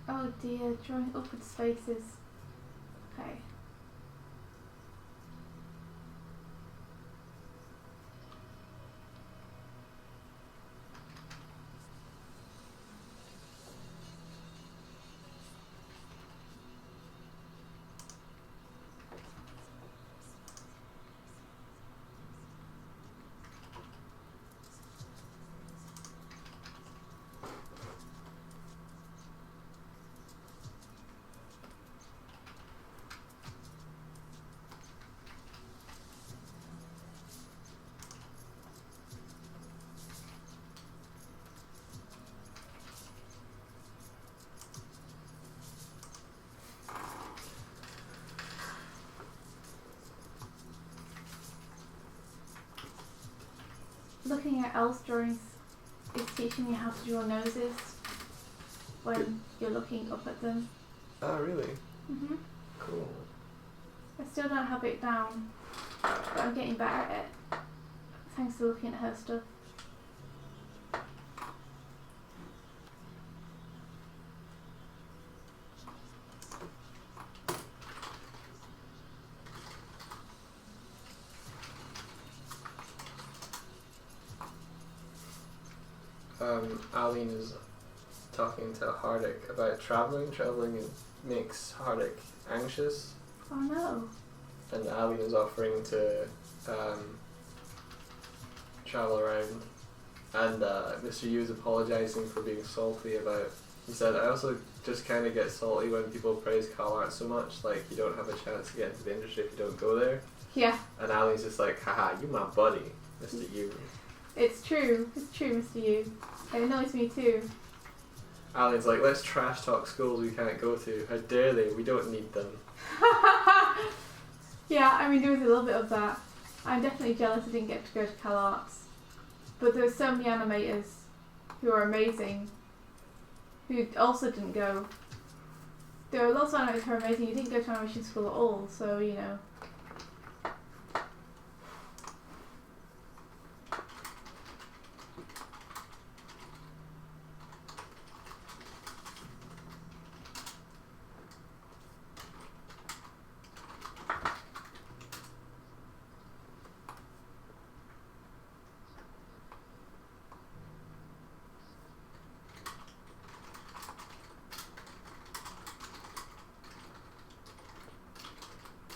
Oh dear, drawing upward spaces. Okay. Looking at Elle's drawings is teaching you how to draw noses when you're looking up at them. Oh, really? Mhm. Cool. I still don't have it down, but I'm getting better at it thanks to looking at her stuff. Aline is talking to Hardik about travelling. Travelling makes Hardik anxious, Oh no. and Aline is offering to travel around. And Mr. Yu is apologising for being salty about. He said, "I also just kind of get salty when people praise CalArts so much. Like you don't have a chance to get into the industry if you don't go there." Yeah, And Ali's just like, "Haha, you my buddy, Mr. Yu." it's true. It's true, Mr. Yu. It annoys me too. Ali's like, "Let's trash talk schools we can't go to. How dare they? We don't need them." Yeah, I mean there was a little bit of that. I'm definitely jealous I didn't get to go to CalArts. But there's so many animators who are amazing who also didn't go. There are lots of animators who are amazing who didn't go to animation school at all, so you know.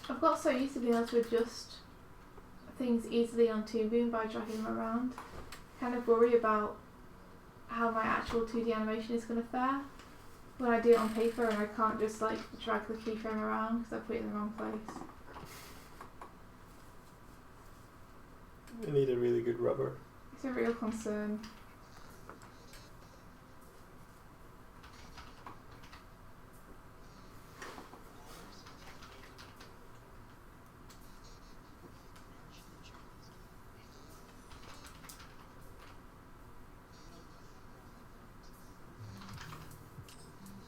I've got so used to being able to adjust things easily on Toonboom by dragging them around. Kind of worry about how my actual 2D animation is going to fare when I do it on paper and I can't just like drag the keyframe around because I put it in the wrong place. You need a really good rubber. It's a real concern.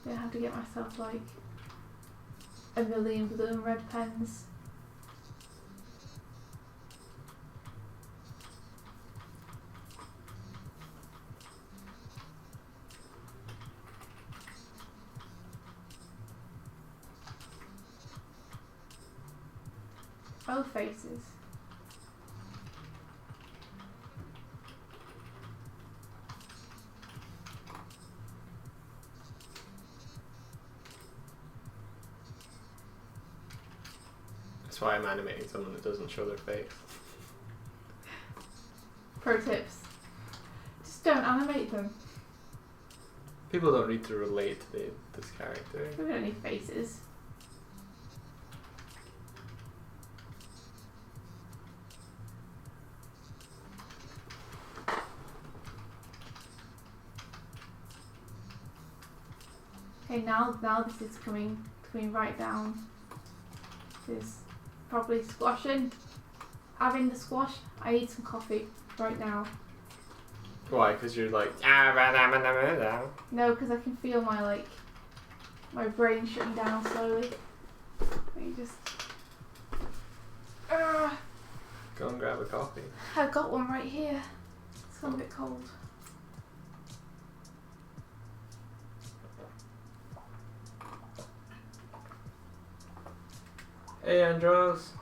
I have to get myself like a million blue and red pens. Oh, faces. That's why I'm animating someone that doesn't show their face. Pro tips. Just don't animate them. People don't need to relate to this character. We don't need faces. Okay, now this is coming right down. This is probably squashing. Having the squash. I need some coffee right now. Why? Because you're like No, because I can feel my brain shutting down slowly. You just. Go and grab a coffee. I've got one right here. It's gone a bit cold. Hey, Andros.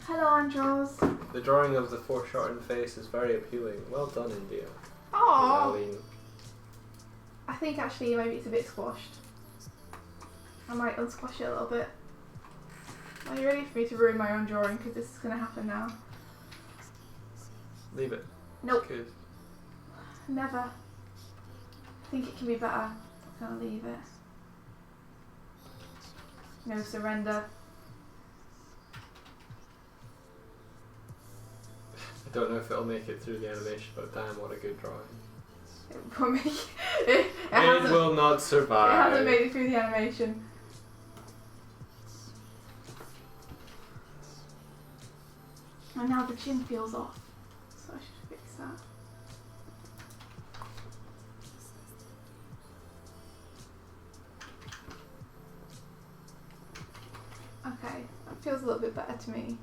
Hello, Andros. The drawing of the foreshortened face is very appealing. Well done, India. Oh. I think actually maybe it's a bit squashed. I might unsquash it a little bit. Are you ready for me to ruin my own drawing? Because this is going to happen now. Leave it. Nope. It's good. Never. I think it can be better. I'm going to leave it. No surrender. I don't know if it'll make it through the animation, but damn, what a good drawing. It will make it will not survive. It hasn't made it through the animation. And now the chin feels off, so I should fix that. Okay, that feels a little bit better to me.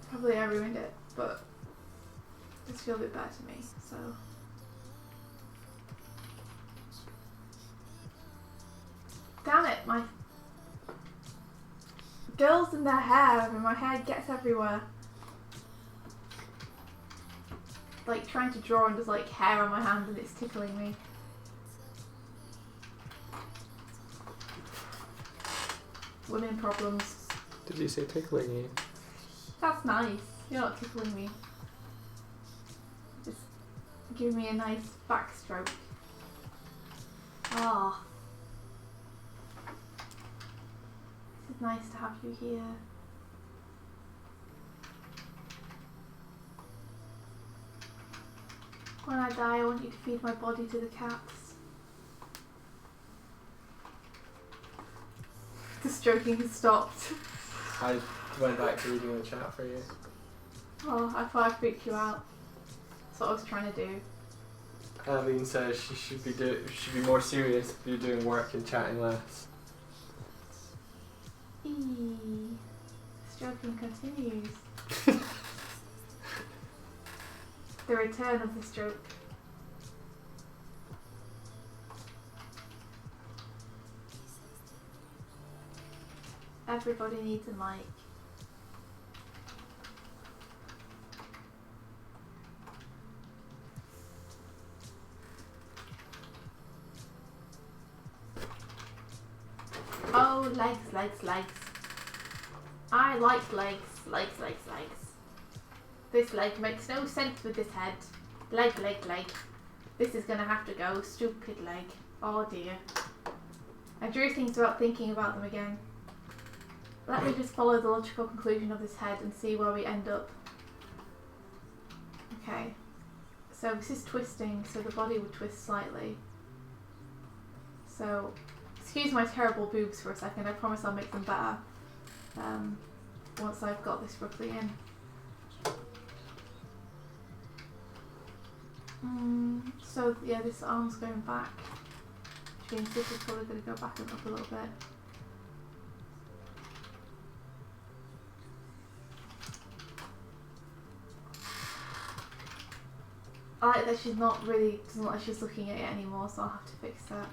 Probably I ruined it, but it does feel a bit better to me, so. Damn it, my girls and their hair, and my hair gets everywhere. Like trying to draw and there's like hair on my hand and it's tickling me. Women problems. Did you say tickling you? That's nice. You're not tickling me. Just give me a nice backstroke. Ah. It's nice to have you here. When I die, I want you to feed my body to the cats. The stroking has stopped. I went back to reading the chat for you. Oh, I thought I'd freak you out. That's what I was trying to do. Aline says she should be more serious if you're doing work and chatting less. Eee. Stroking continues. The return of the stroke. Everybody needs a mic. Oh, legs. I like legs. This leg makes no sense with this head. Leg. This is gonna have to go. Stupid leg. Oh dear. I drew things without thinking about them again. Let me just follow the logical conclusion of this head and see where we end up. Okay. So this is twisting, so the body would twist slightly. So, excuse my terrible boobs for a second. I promise I'll make them better once I've got this roughly in. So yeah, this arm's going back, which means this is probably going to go back and up a little bit. I like that she's not really, doesn't look like she's looking at it anymore, so I'll have to fix that.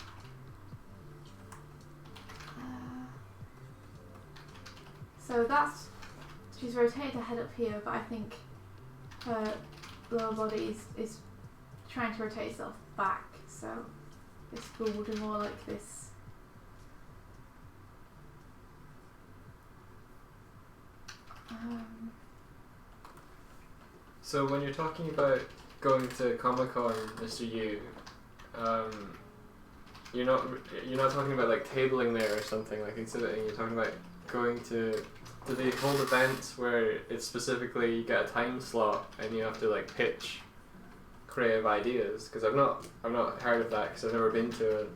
So she's rotated her head up here, but I think her lower body is trying to rotate itself back, so this spool will do more like this. So when you're talking about going to Comic-Con, Mr. Yu, you're not talking about like tabling there or something like exhibiting. You're talking about going to. Do they hold events where it's specifically you get a time slot and you have to like pitch creative ideas? Because I've not heard of that because I've never been to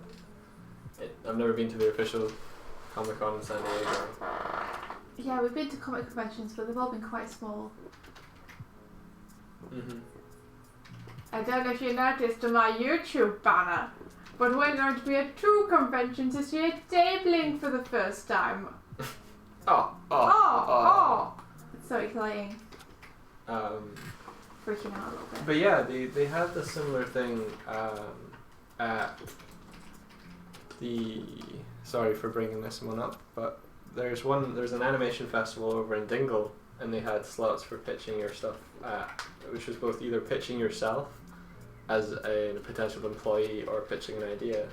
it. I've never been to the official Comic-Con in San Diego. Yeah, we've been to comic conventions, but they've all been quite small. Mhm. I don't know if you noticed on my YouTube banner, but we're going to be at 2 conventions this year, tabling for the first time. Oh! It's so exciting. Freaking out a little bit. But yeah, they had a similar thing at the. Sorry for bringing this one up, but there's an animation festival over in Dingle, and they had slots for pitching your stuff, which was both either pitching yourself as a potential employee or pitching an idea.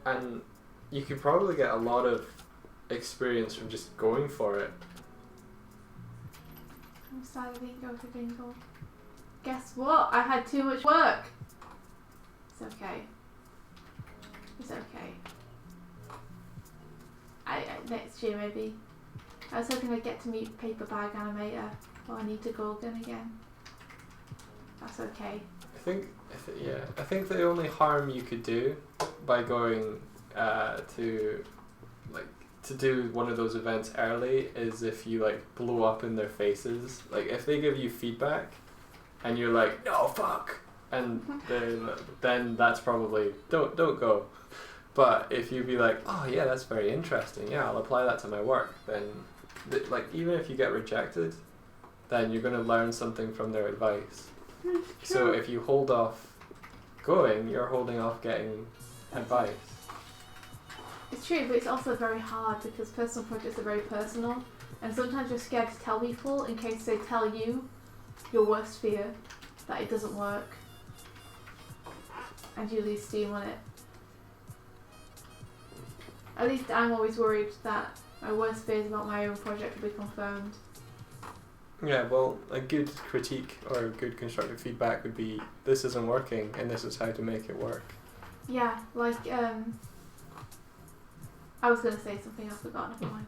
And you could probably get a lot of experience from just going for it. I'm sad I didn't go to Dingle. Guess what? I had too much work. It's okay. It's okay. Next year maybe. I was hoping I'd get to meet Paper Bag Animator or Anita Gorgon again. That's okay. I think the only harm you could do by going to do one of those events early is if you like blow up in their faces. Like if they give you feedback and you're like, no, fuck, and then that's probably don't go. But if you be like, oh yeah, that's very interesting, yeah, I'll apply that to my work, then like even if you get rejected, then you're going to learn something from their advice. So if you hold off going, you're holding off getting advice. It's true, but it's also very hard because personal projects are very personal, and sometimes you're scared to tell people in case they tell you your worst fear that it doesn't work and you lose steam on it. At least I'm always worried that my worst fears about my own project will be confirmed. Yeah, well, a good critique or good constructive feedback would be, this isn't working and this is how to make it work. Yeah, like, I was going to say something, I forgot, never mind.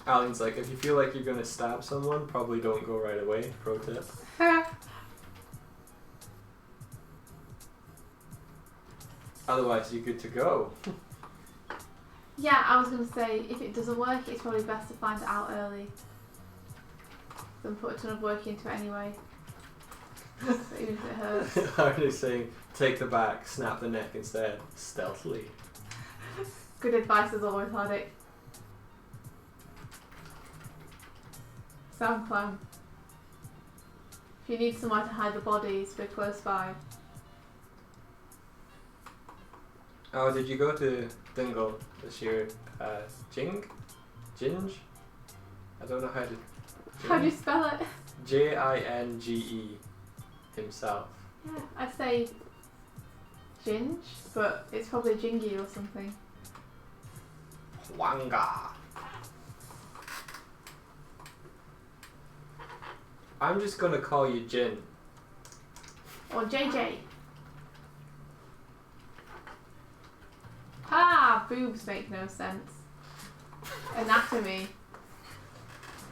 Alan's like, if you feel like you're going to stab someone, probably don't go right away, pro tip. Otherwise, you're good to go. Yeah, I was going to say, if it doesn't work, it's probably best to find it out early than put a ton of work into it anyway. So even if it hurts. How are they saying, take the back, snap the neck instead, stealthily? Good advice is always Hardic. Sound plan. If you need somewhere to hide the bodies, we're close by. Oh, did you go to Dingle this year? Ginge? I don't know how to... How do you spell it? Jinge himself. Yeah, I'd say Ginge, but it's probably Jingy or something. Wanga. I'm just gonna call you Jin. Or JJ. Ah, boobs make no sense. Anatomy.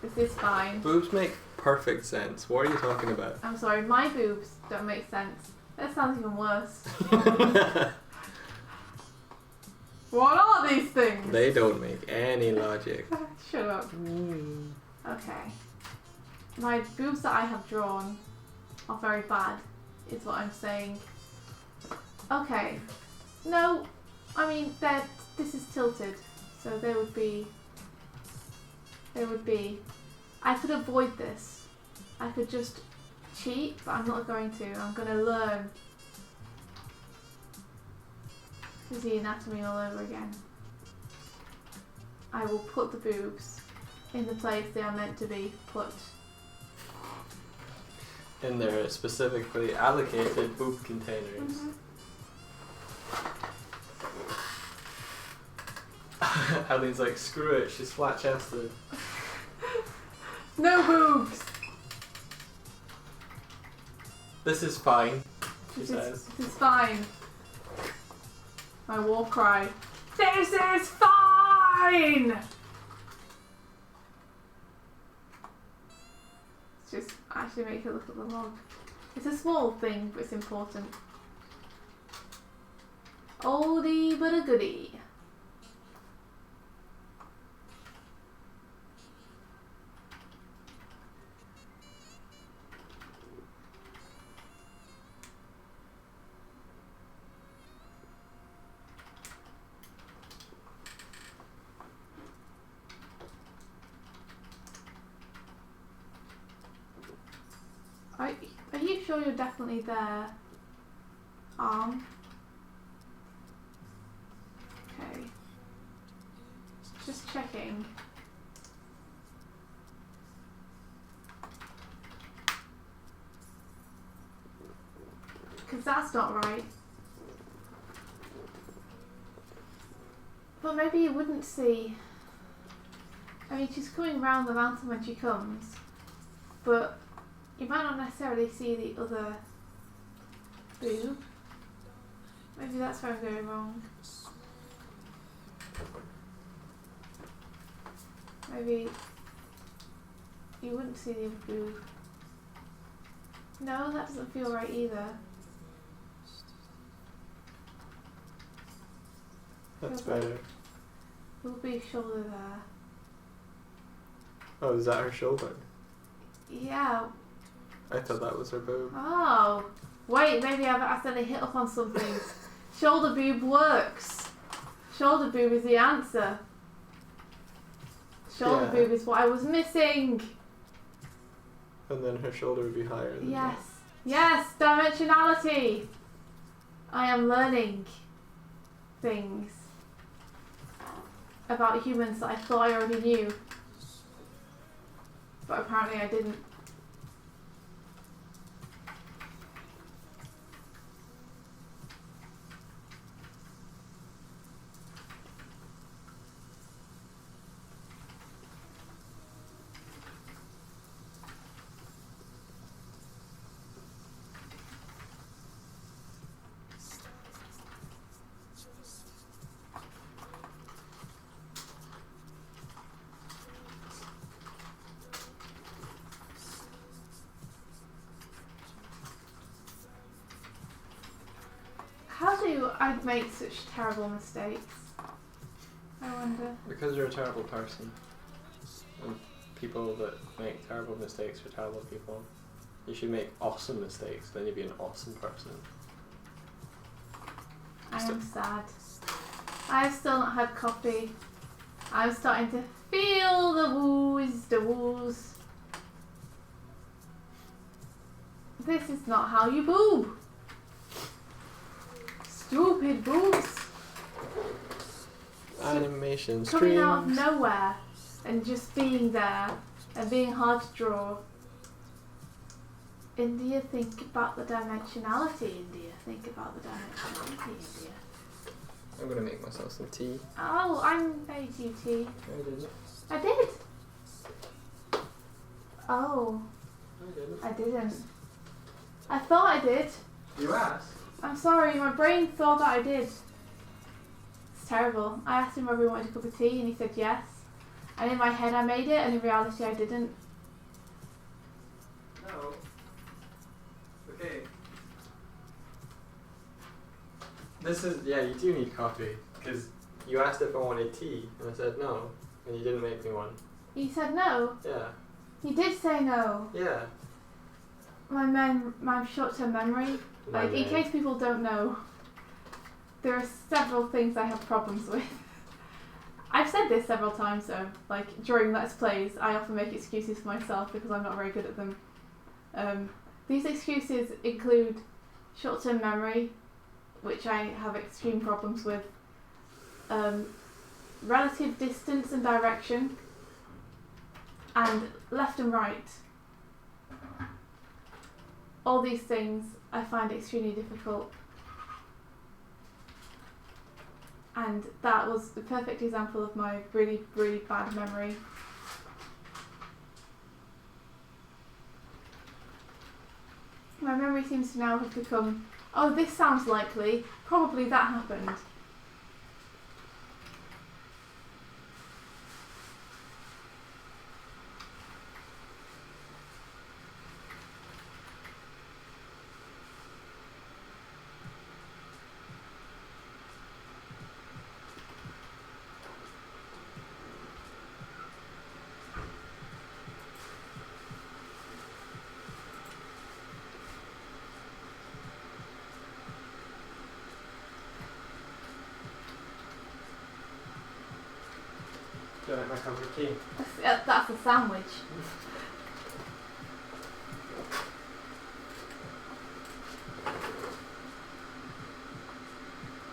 This is fine. Boobs make perfect sense. What are you talking about? I'm sorry, my boobs don't make sense. That sounds even worse. What are these things? They don't make any logic. Shut up. Okay. My boobs that I have drawn are very bad, is what I'm saying. Okay. No, I mean, this is tilted, so they would be... I could avoid this. I could just cheat, but I'm not going to. I'm going to learn. This is the anatomy all over again. I will put the boobs in the place they are meant to be put. In their specifically allocated boob containers. Eileen's like, screw it, she's flat chested. No boobs! This is fine, she says. This is fine. My war cry. This is fine! It's just actually make her look at the log. It's a small thing, but it's important. Oldie but a goodie. Are you sure you're definitely there? Arm. Okay. Just checking. Because that's not right. But maybe you wouldn't see. I mean, she's coming round the mountain when she comes, but you might not necessarily see the other boob. Maybe that's where I'm going wrong. Maybe you wouldn't see the other boob. No, that doesn't feel right either. That's better. There will be a shoulder there. Oh, is that her shoulder? Yeah. I thought that was her boob. Oh. Wait, maybe I've accidentally hit up on something. Shoulder boob works. Shoulder boob is the answer. Shoulder boob is what I was missing. And then her shoulder would be higher than Yes. Yes, dimensionality. I am learning things about humans that I thought I already knew. But apparently I didn't. How do I make such terrible mistakes? I wonder. Because you're a terrible person. And people that make terrible mistakes are terrible people. You should make awesome mistakes, then you'd be an awesome person. I am sad. I have still not had coffee. I'm starting to feel the woos. This is not how you boob. Stupid boobs. Animation Coming out of streams. nowhere and just being there and being hard to draw. India, think about the dimensionality, India. Think about the dimensionality, India. I'm gonna make myself some tea. Oh, I made you tea. I didn't. I did. Oh, I didn't. I didn't. I thought I did. You asked? I'm sorry, my brain thought that I did. It's terrible. I asked him whether he wanted a cup of tea and he said yes. And in my head I made it and in reality I didn't. No. Okay. This is, yeah, you do need coffee. Because you asked if I wanted tea and I said no. And you didn't make me one. You said no? Yeah. You did say no. Yeah. My short-term memory. Like, in case people don't know, there are several things I have problems with. I've said this several times though, like during Let's Plays, I often make excuses for myself because I'm not very good at them. These excuses include short-term memory, which I have extreme problems with, relative distance and direction, and left and right. All these things I find extremely difficult. And that was the perfect example of my really, really bad memory. My memory seems to now have become, oh, this sounds likely, probably that happened. Do you like my cup of tea? That's a sandwich.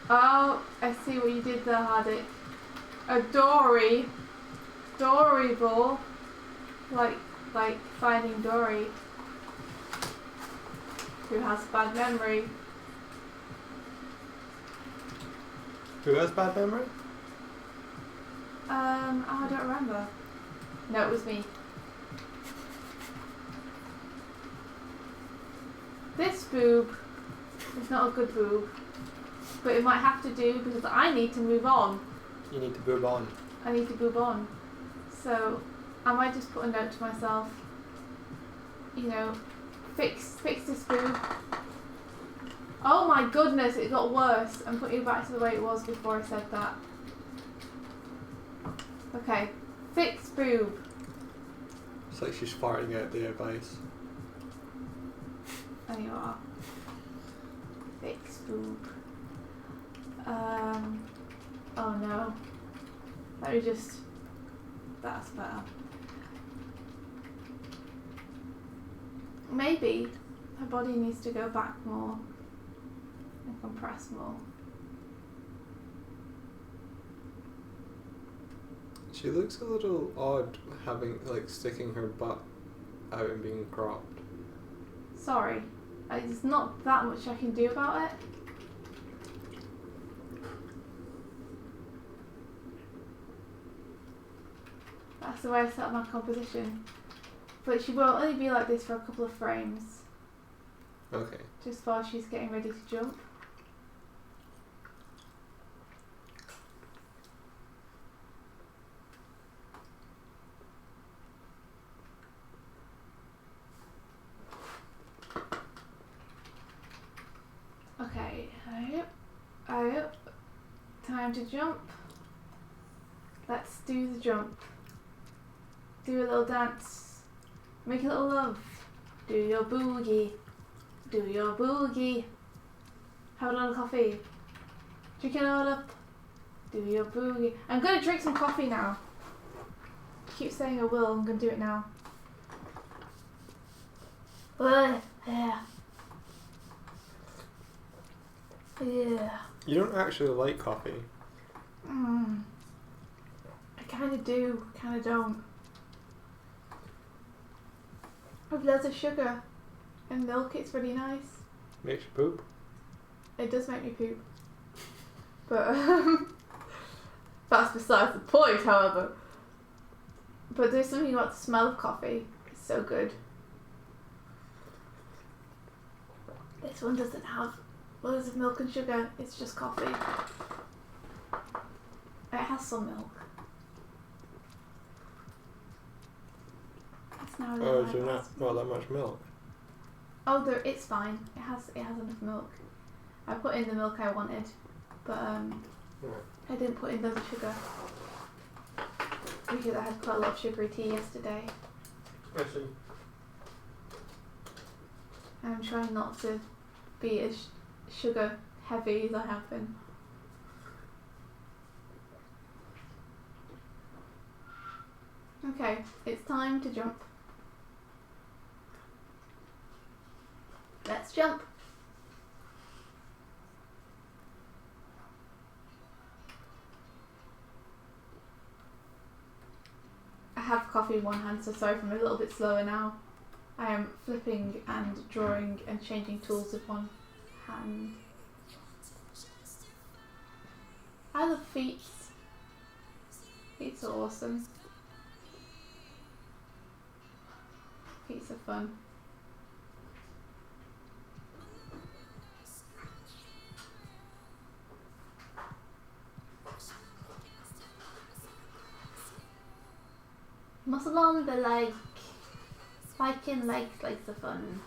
Oh, I see what you did there, Hardik. A Dory. Dory ball. Like finding Dory. Who has bad memory. Who has bad memory? I don't remember. No, it was me. This boob is not a good boob, but it might have to do because I need to move on. You need to boob on. I need to boob on. So I might just put a note to myself, you know, fix this boob. Oh my goodness, it got worse. I'm putting it back to the way it was before I said that. Okay, fix boob. It's like she's farting out the advice. There you are. Fix boob. Oh no. Let me just. That's better. Maybe her body needs to go back more and compress more. She looks a little odd having, like, sticking her butt out and being cropped. Sorry. There's not that much I can do about it. That's the way I set up my composition. But she will only be like this for a couple of frames. Okay. Just while she's getting ready to jump. Okay, up. Time to jump. Let's do the jump. Do a little dance. Make a little love. Do your boogie. Do your boogie. Have a little coffee. Drink it all up. Do your boogie. I'm going to drink some coffee now. I keep saying I will. I'm going to do it now. Yeah. Yeah. You don't actually like coffee. I kind of do, kind of don't. With loads of sugar and milk, it's really nice. Makes you poop. It does make me poop. But that's besides the point, however. But there's something about the smell of coffee. It's so good. This one doesn't have loads of milk and sugar. It's just coffee. It has some milk. It's now really Oh, light so last not that much milk? Oh, it's fine. It has enough milk. I put in the milk I wanted, but I didn't put in loads of sugar because I had quite a lot of sugary tea yesterday. I see. And I'm trying not to be as sugar heavy as I have been. Okay, it's time to jump. Let's jump. I have coffee in one hand, so sorry if I'm a little bit slower now. I am flipping and drawing and changing tools with one hand. I love feet. Feet are awesome. Feet are fun. Muscle on the leg. Liking legs are fun.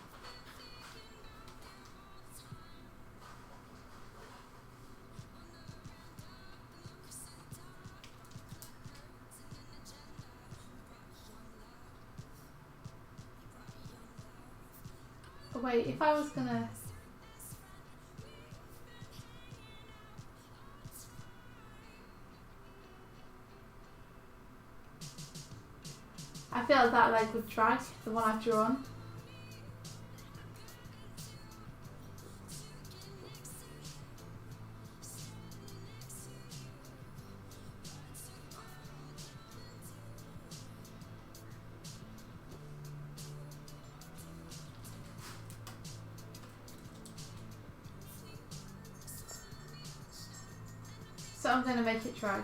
Oh wait, if I was gonna... I feel like that leg would drag, the one I've drawn. So I'm going to make it drag.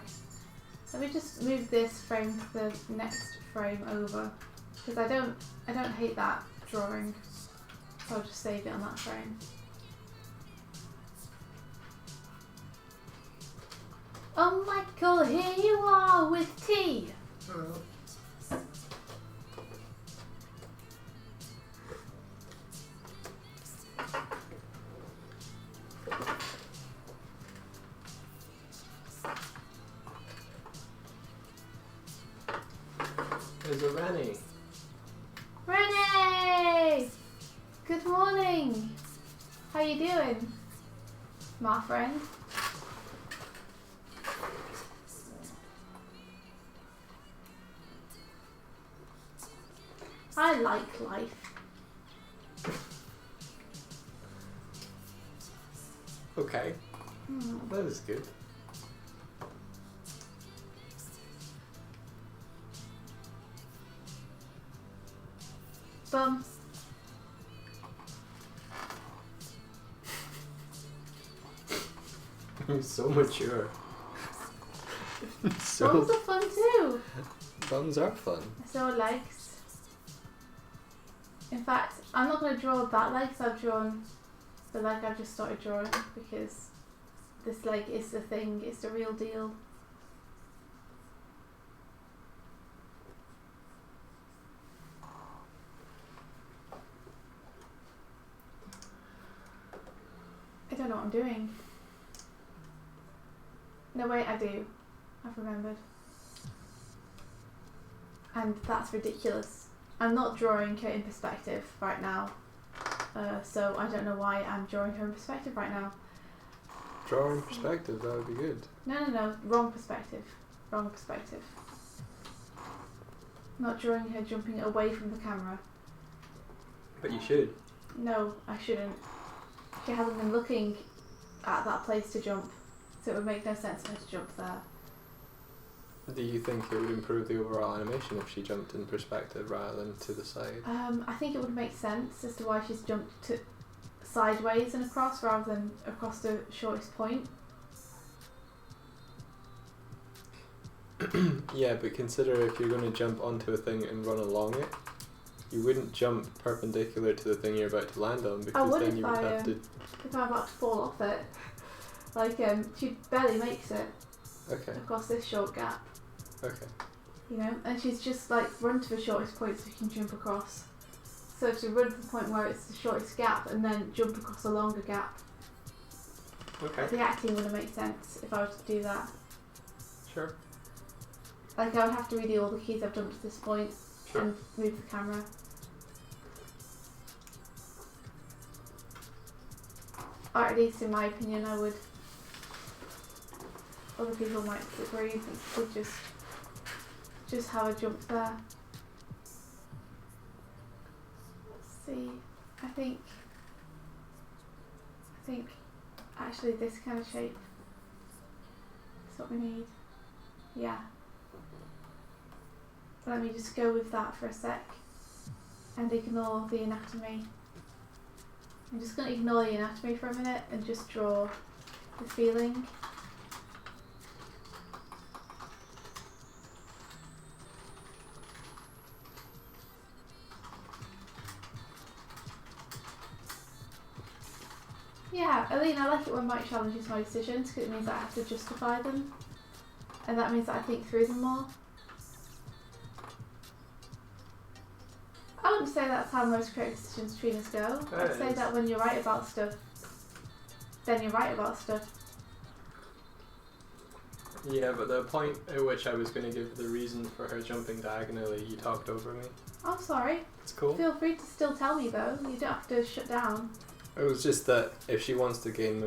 Let me just move this frame to the next frame over, because I don't hate that drawing, so I'll just save it on that frame. Oh Michael, here you are with tea! Oh. There's a Rennie. Rennie! Good morning! How you doing, my friend? I like life. Okay. That is good. Bum. I'm so mature. Bums are fun too. Bums are fun. So are legs. In fact, I'm not going to draw that leg, so I've drawn the leg I've just started drawing, because this leg is the thing, it's the real deal. I don't know what I'm doing. No, wait, I do. I've remembered. And that's ridiculous. I'm not drawing her in perspective right now. So I don't know why I'm drawing her in perspective right now. Draw in perspective, that would be good. No. Wrong perspective. Wrong perspective. Not drawing her jumping away from the camera. But you should. No, I shouldn't. She hasn't been looking at that place to jump, so it would make no sense for her to jump there. Do you think it would improve the overall animation if she jumped in perspective rather than to the side? I think it would make sense as to why she's jumped sideways and across rather than across the shortest point. Yeah, but consider if you're going to jump onto a thing and run along it, you wouldn't jump perpendicular to the thing you're about to land on, because then you would have to... If I'm about to fall off it. Like, she barely makes it. Okay. Across this short gap. Okay. You know, and she's just like run to the shortest point so you can jump across. So to run to the point where it's the shortest gap and then jump across a longer gap. Okay. The acting wouldn't make sense if I were to do that. Sure. Like, I would have to redo all the keys I've done to this point and move the camera. Or at least in my opinion I would. Other people might disagree and think we just have a jump there. Let's see. I think actually this kind of shape is what we need. Yeah. Let me just go with that for a sec and ignore the anatomy. I'm just going to ignore the anatomy for a minute and just draw the feeling. Yeah, Aline, I like it when Mike challenges my decisions because it means I have to justify them, and that means that I think through them more. I wouldn't say that's how most creative decisions between us go. I'd say that when you're right about stuff, then you're right about stuff. Yeah, but the point at which I was going to give the reason for her jumping diagonally, you talked over me. I'm sorry. It's cool. Feel free to still tell me though. You don't have to shut down. It was just that if she wants to gain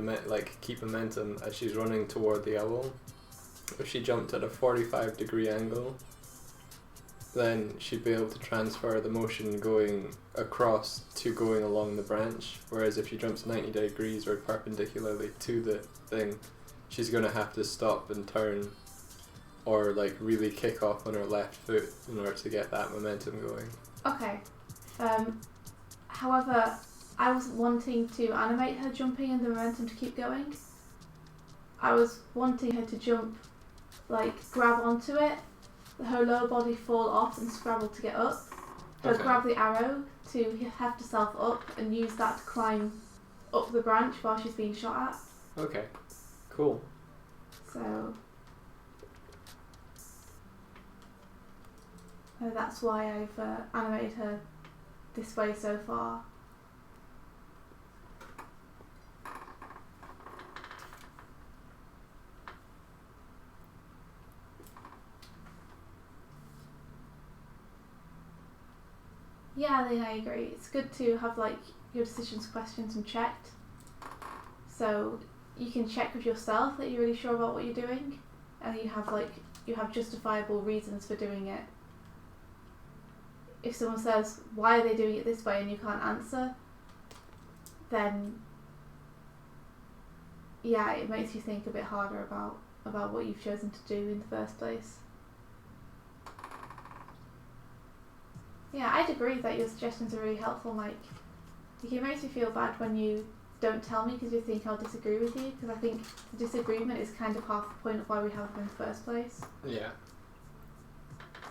keep momentum as she's running toward the owl, if she jumped at a 45-degree angle, then she'd be able to transfer the motion going across to going along the branch. Whereas if she jumps 90 degrees or perpendicularly to the thing, she's going to have to stop and turn or like really kick off on her left foot in order to get that momentum going. Okay. However, I wasn't wanting to animate her jumping and the momentum to keep going. I was wanting her to jump, like grab onto it, her lower body fall off and scrabble to get up. Her grab the arrow to heft herself up and use that to climb up the branch while she's being shot at. Okay, cool. So that's why I've animated her this way so far. Yeah, I agree. It's good to have like your decisions questioned and checked, so you can check with yourself that you're really sure about what you're doing, and you have justifiable reasons for doing it. If someone says why are they doing it this way and you can't answer, then yeah, it makes you think a bit harder about what you've chosen to do in the first place. Yeah, I'd agree that your suggestions are really helpful, Mike. It makes me feel bad when you don't tell me because you think I'll disagree with you, because I think the disagreement is kind of half the point of why we have them in the first place. Yeah.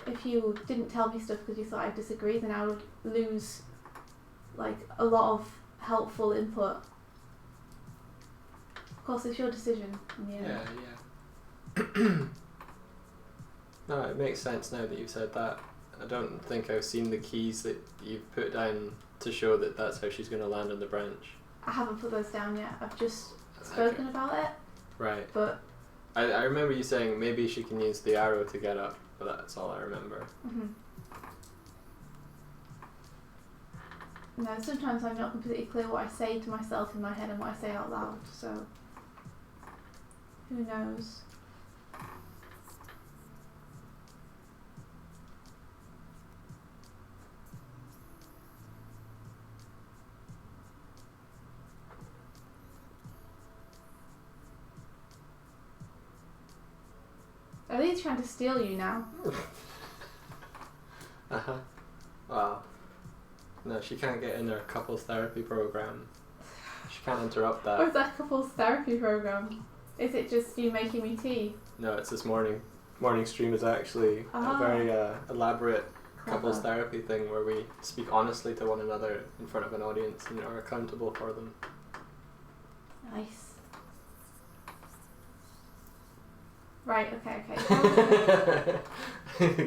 If you didn't tell me stuff because you thought I'd disagree, then I would lose like a lot of helpful input. Of course, it's your decision in the end. Yeah. No, it makes sense now that you've said that. I don't think I've seen the keys that you've put down to show that that's how she's going to land on the branch. I haven't put those down yet. I've just spoken about it. Right. But I remember you saying maybe she can use the arrow to get up, but that's all I remember. Mm-hmm. No, sometimes I'm not completely clear what I say to myself in my head and what I say out loud, so who knows? Are they trying to steal you now? Uh-huh. Wow. No, she can't get in her couples therapy program. She can't interrupt that. What's that couples therapy program? Is it just you making me tea? No, it's this morning. Morning stream is actually a very elaborate couples therapy thing where we speak honestly to one another in front of an audience and are accountable for them. Nice. Right, okay.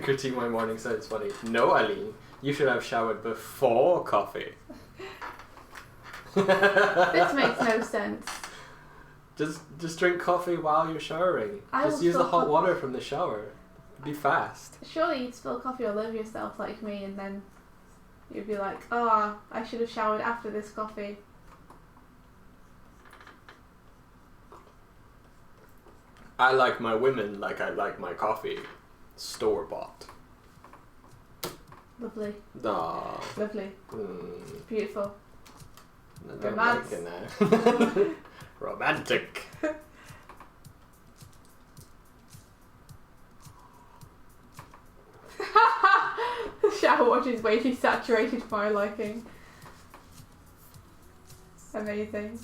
Critique my morning sounds funny. No, Aline, you should have showered before coffee. This makes no sense. Just drink coffee while you're showering. Just use the hot water from the shower. Be fast. Surely you'd spill coffee all over yourself like me and then you'd be like, I should have showered after this coffee. I like my women like I like my coffee. Store-bought. Lovely. Aww. Lovely. Beautiful. I don't like it now. Romantic. watch is way too saturated for my liking. Amazing.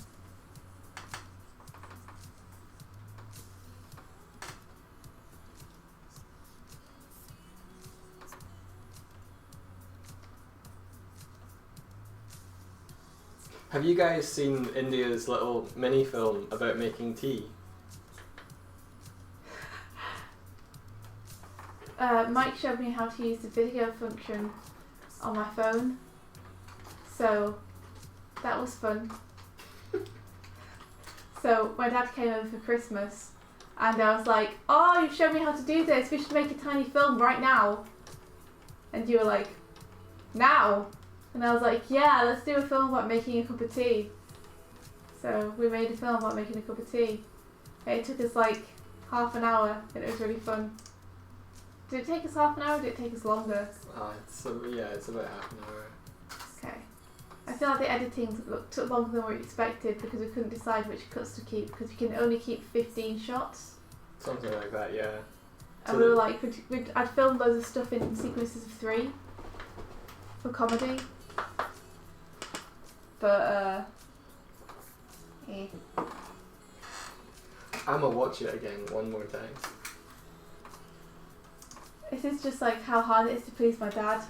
Have you guys seen India's little mini film about making tea? Mike showed me how to use the video function on my phone, so that was fun. So my dad came over for Christmas and I was like, oh, you've shown me how to do this, we should make a tiny film right now. And you were like, now? And I was like, yeah, let's do a film about making a cup of tea. So we made a film about making a cup of tea. It took us like half an hour and it was really fun. Did it take us half an hour or did it take us longer? It's about half an hour. Okay. I feel like the editing took longer than we expected because we couldn't decide which cuts to keep because you can only keep 15 shots. Something like that, yeah. And So we were like, I'd filmed loads of stuff in sequences of 3 for comedy. But, yeah. I'ma watch it again one more time. This is just like how hard it is to please my dad.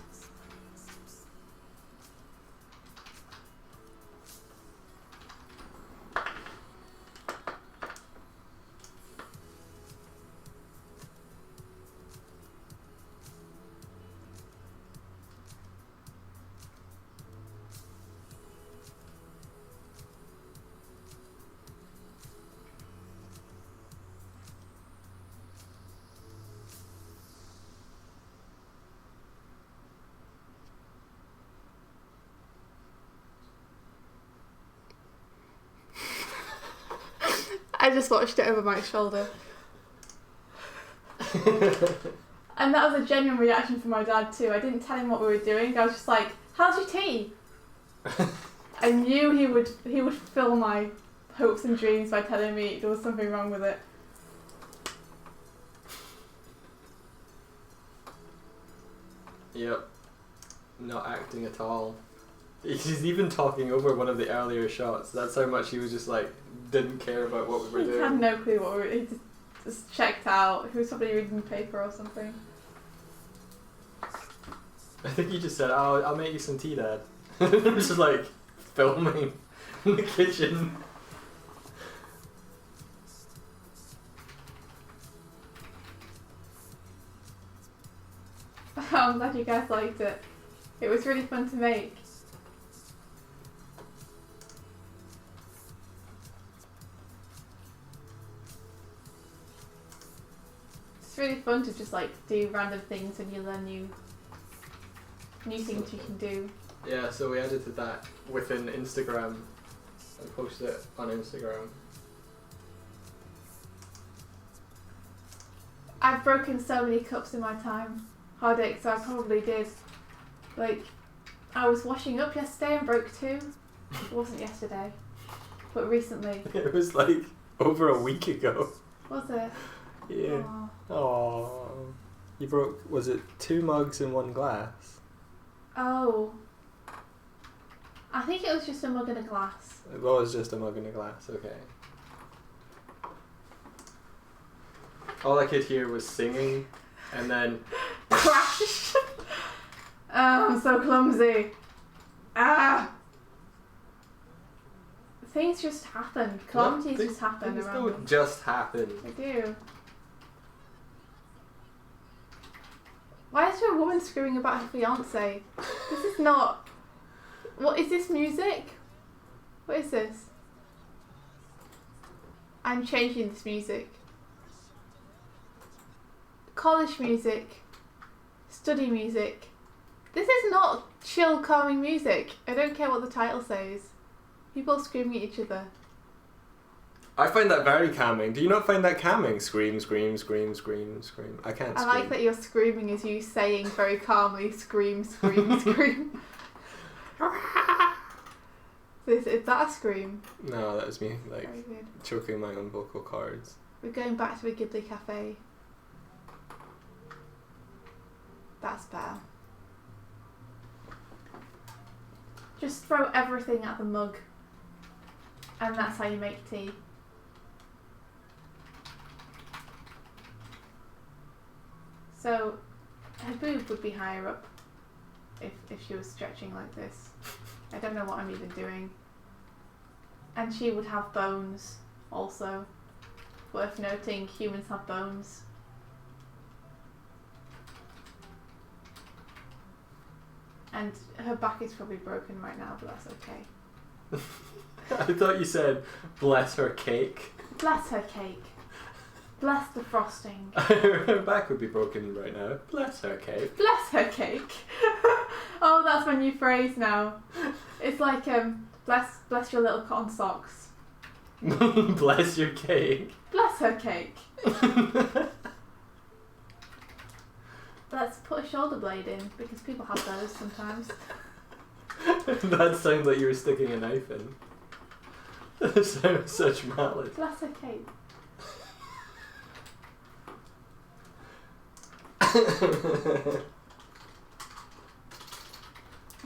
I just watched it over Mike's shoulder. And that was a genuine reaction from my dad too. I didn't tell him what we were doing. I was just like, how's your tea? I knew he would fill my hopes and dreams by telling me there was something wrong with it. Yep. Not acting at all. He's even talking over one of the earlier shots. That's how much he was just like, didn't care about what we were doing. He had no clue what we were doing. He just checked out. He was probably reading the paper or something. I think he just said, oh, I'll make you some tea, Dad. Just like, filming in the kitchen. I'm glad you guys liked it. It was really fun to make. It's really fun to just like do random things and you learn new things you can do. Yeah, so we edited that within Instagram and posted it on Instagram. I've broken so many cups in my time, Hardick, so I probably did. Like, I was washing up yesterday and broke 2. It wasn't yesterday, but recently. It was like over a week ago. Was it? Yeah. Aww. Oh, you broke, was it 2 mugs and 1 glass? Oh. I think it was just a mug and a glass. It was just a mug and a glass, okay. All I could hear was singing and then Crash! Oh, I'm so clumsy. Ah! Things just happen. Calamities just happen things around don't me. just happen. They do. Why is there a woman screaming about her fiance? This is not... What is this music? What is this? I'm changing this music. College music. Study music. This is not chill, calming music. I don't care what the title says. People screaming at each other. I find that very calming. Do you not find that calming? Scream, scream, scream, scream, scream. I can't scream. I like that you're screaming as you saying very calmly, scream, scream, scream. Is that a scream? No, that was me, like, Very good. choking my own vocal cords. We're going back to a Ghibli cafe. That's better. Just throw everything at the mug. And that's how you make tea. So, her boob would be higher up if she was stretching like this. I don't know what I'm even doing. And she would have bones also. Worth noting, humans have bones. And her back is probably broken right now, but that's okay. I thought you said, bless her cake. Bless her cake. Bless the frosting. Her back would be broken right now. Bless her cake. Bless her cake. Oh, that's my new phrase now. It's like, bless your little cotton socks. Bless your cake. Bless her cake. Let's put a shoulder blade in, because people have those sometimes. That sounds like you were sticking a knife in. That sounds such malice. Bless her cake.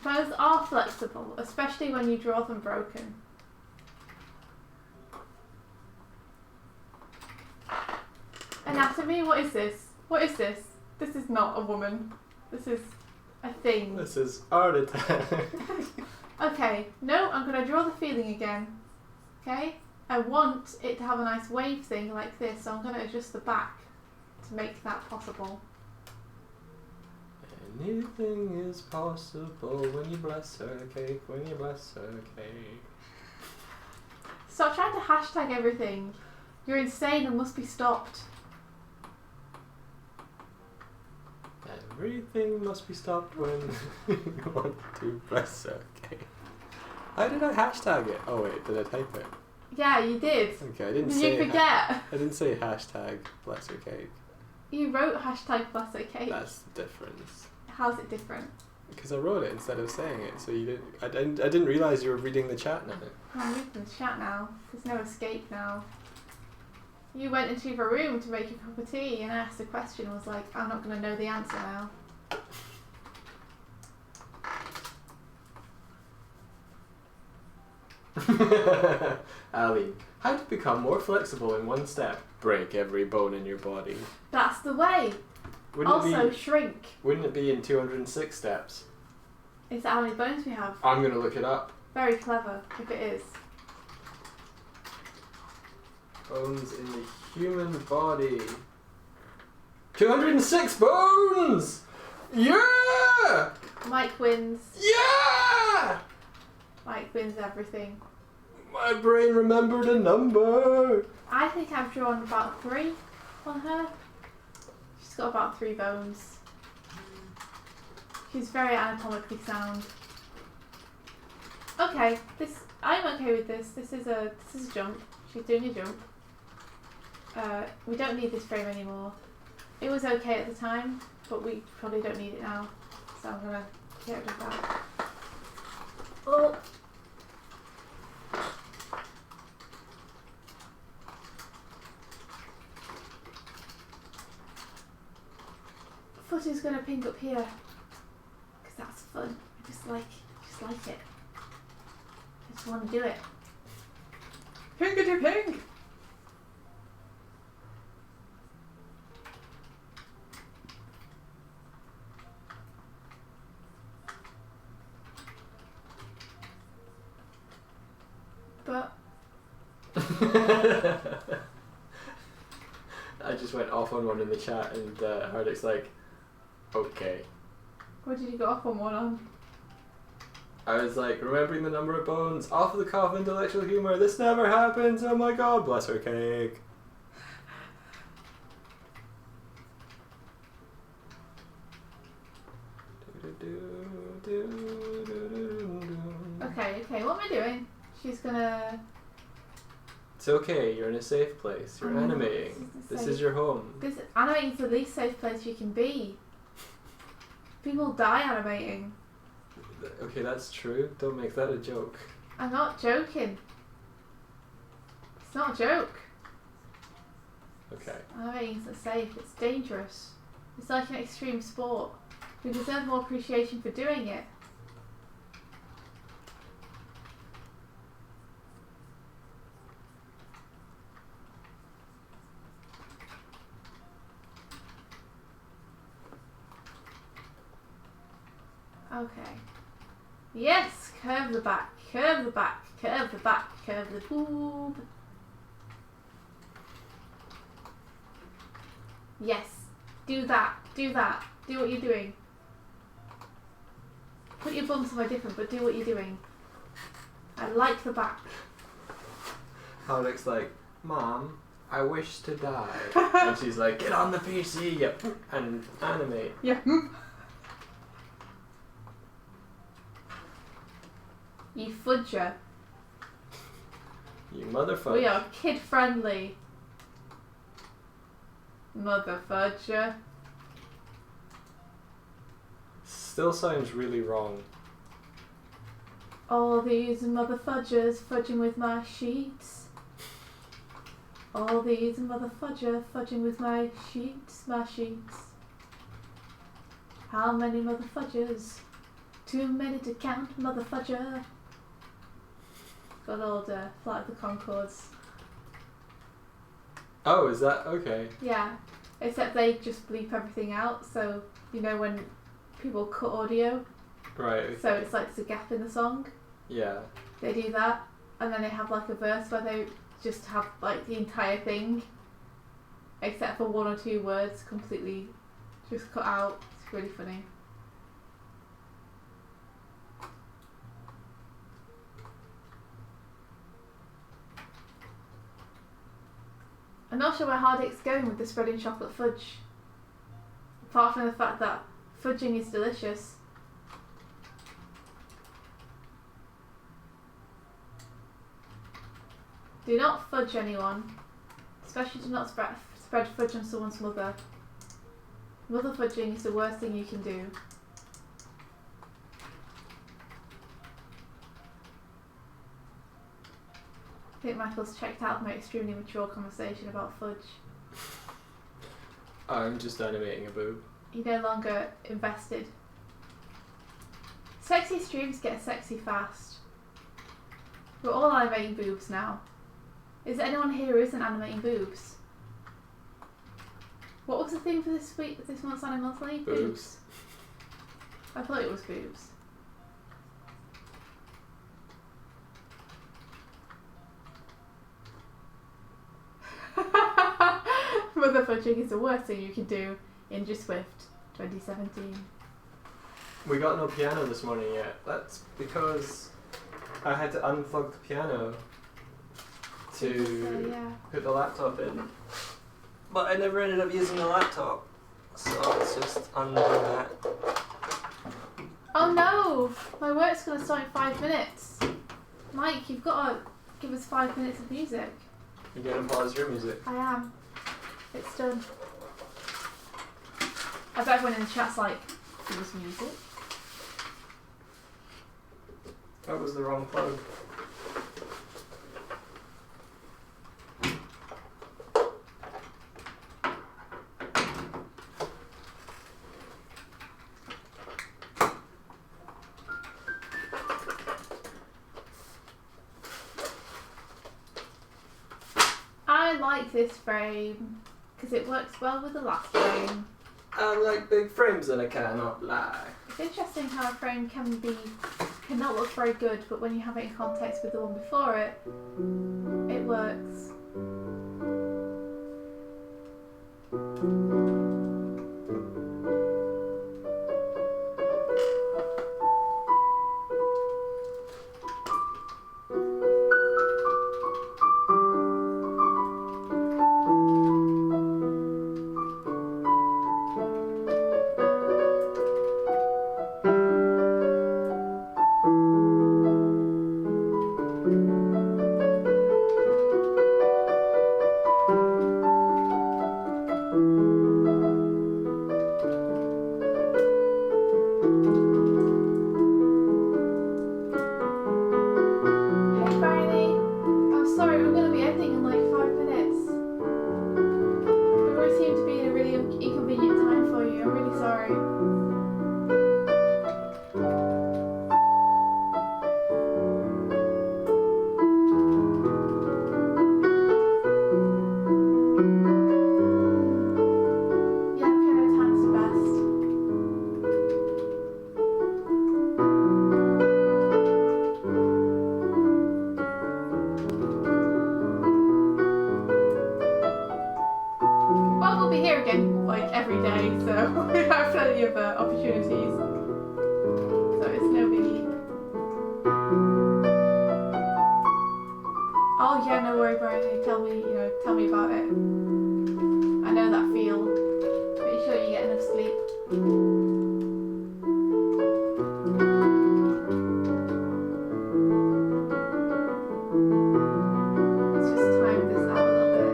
Bones are flexible, especially when you draw them broken. Anatomy, what is this? What is this? This is not a woman. This is a thing. This is art attack. Okay, no, I'm going to draw the feeling again. Okay? I want it to have a nice wave thing like this, so I'm going to adjust the back to make that possible. Anything is possible when you bless her cake, when you bless her cake. Stop trying to hashtag everything. You're insane and must be stopped. Everything must be stopped when you want to bless her cake. How did I hashtag it? Oh wait, did I type it? Yeah, you did. Okay, I didn't Did say you forget? I didn't say hashtag bless her cake. You wrote hashtag bless her cake. That's the difference. How's it different? Because I wrote it instead of saying it, so you didn't. I didn't realize you were reading the chat now. I'm reading the chat now. There's no escape now. You went into your room to make a cup of tea and asked a question and was like, I'm not going to know the answer now. Ali, how to become more flexible in one step? Break every bone in your body. That's the way. Also, shrink. Wouldn't it be in 206 steps? Is that how many bones we have? I'm going to look it up. Very clever, if it is. Bones in the human body. 206 bones! Yeah! Mike wins. Yeah! Mike wins everything. My brain remembered a number. I think I've drawn about 3 on her. She's got about 3 bones. She's very anatomically sound. Okay, I'm okay with this. This is a jump. She's doing a jump. We don't need this frame anymore. It was okay at the time, but we probably don't need it now. So I'm gonna get rid of that. Oh. Foot is gonna pink up here, because that's fun. I just like it. I just want to do it. Pinkety pink! But I just went off on one in the chat and Hardic's like, okay. what did you go off on one on? I was like, remembering the number of bones, off the cuff intellectual humour, this never happens, oh my god, bless her cake. Okay, what am I doing? She's gonna... It's okay, you're in a safe place, you're animating, this is your home. Animating's the least safe place you can be. People die animating. Okay, that's true, don't make that a joke. I'm not joking. It's not a joke. Okay. Animating isn't safe, it's dangerous. It's like an extreme sport. We deserve more appreciation for doing it. Okay. Yes, curve the back, curve the back, curve the back, curve the boob. Yes, do that, do that, do what you're doing. Put your bum somewhere different, but do what you're doing. I like the back. Alex like, Mom, I wish to die. And she's like, get on the PC and animate. Yeah. You fudger. You motherfucker. We are kid friendly. Mother fudger. Still sounds really wrong. All these mother fudgers fudging with my sheets. All these mother fudger fudging with my sheets, my sheets. How many mother fudgers? Too many to count, mother fudger. Got old Flight of the Conchords. Oh, is that okay? Yeah, except they just bleep everything out, so you know when people cut audio, Right. so it's like there's a gap in the song. Yeah. They do that, and then they have like a verse where they just have like the entire thing, except for one or two words completely just cut out. It's really funny. I'm not sure where Hardwick's going with the spreading chocolate fudge. Apart from the fact that fudging is delicious. Do not fudge anyone. Especially do not spread fudge on someone's mother. Mother fudging is the worst thing you can do. I think Michael's checked out my extremely mature conversation about fudge. I'm just animating a boob. You're no longer invested. Sexy streams get sexy fast. We're all animating boobs now. Is there anyone here who isn't animating boobs? What was the theme for this month's Animonthly? Boobs. I thought it was boobs. Mother fudging is the worst thing you can do in Just Swift 2017. We got no piano this morning yet. That's because I had to unplug the piano to yeah. put the laptop in. But I never ended up using the laptop. So it's just undoing that. Oh no! My work's going to start in 5 minutes. Mike, you've got to give us 5 minutes of music. You gonna pause your music? I am. It's done. I bet everyone in the chat's like, give us music. That was the wrong plug. I like this frame because it works well with the last frame. I like big frames and I cannot lie. It's interesting how a frame cannot look very good, but when you have it in context with the one before it, it works. every day, so we have plenty of opportunities. So it's no biggie. Oh yeah, no worry, Brian. Tell me about it. I know that feel. Make sure you get enough sleep. Let's just time this out a little bit.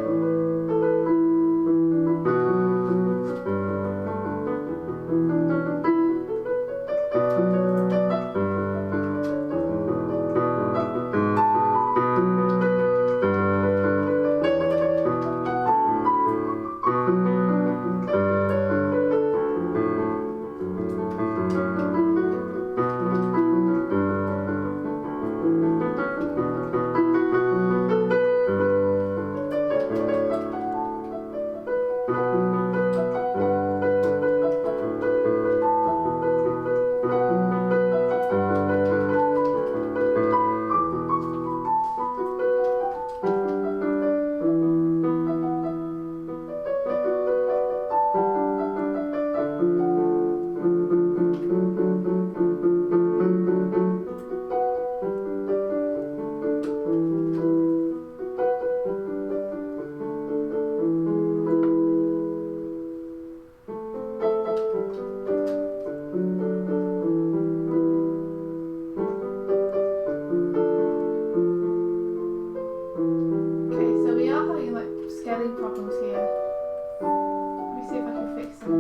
Scaling problems here. Let me see if I can fix them.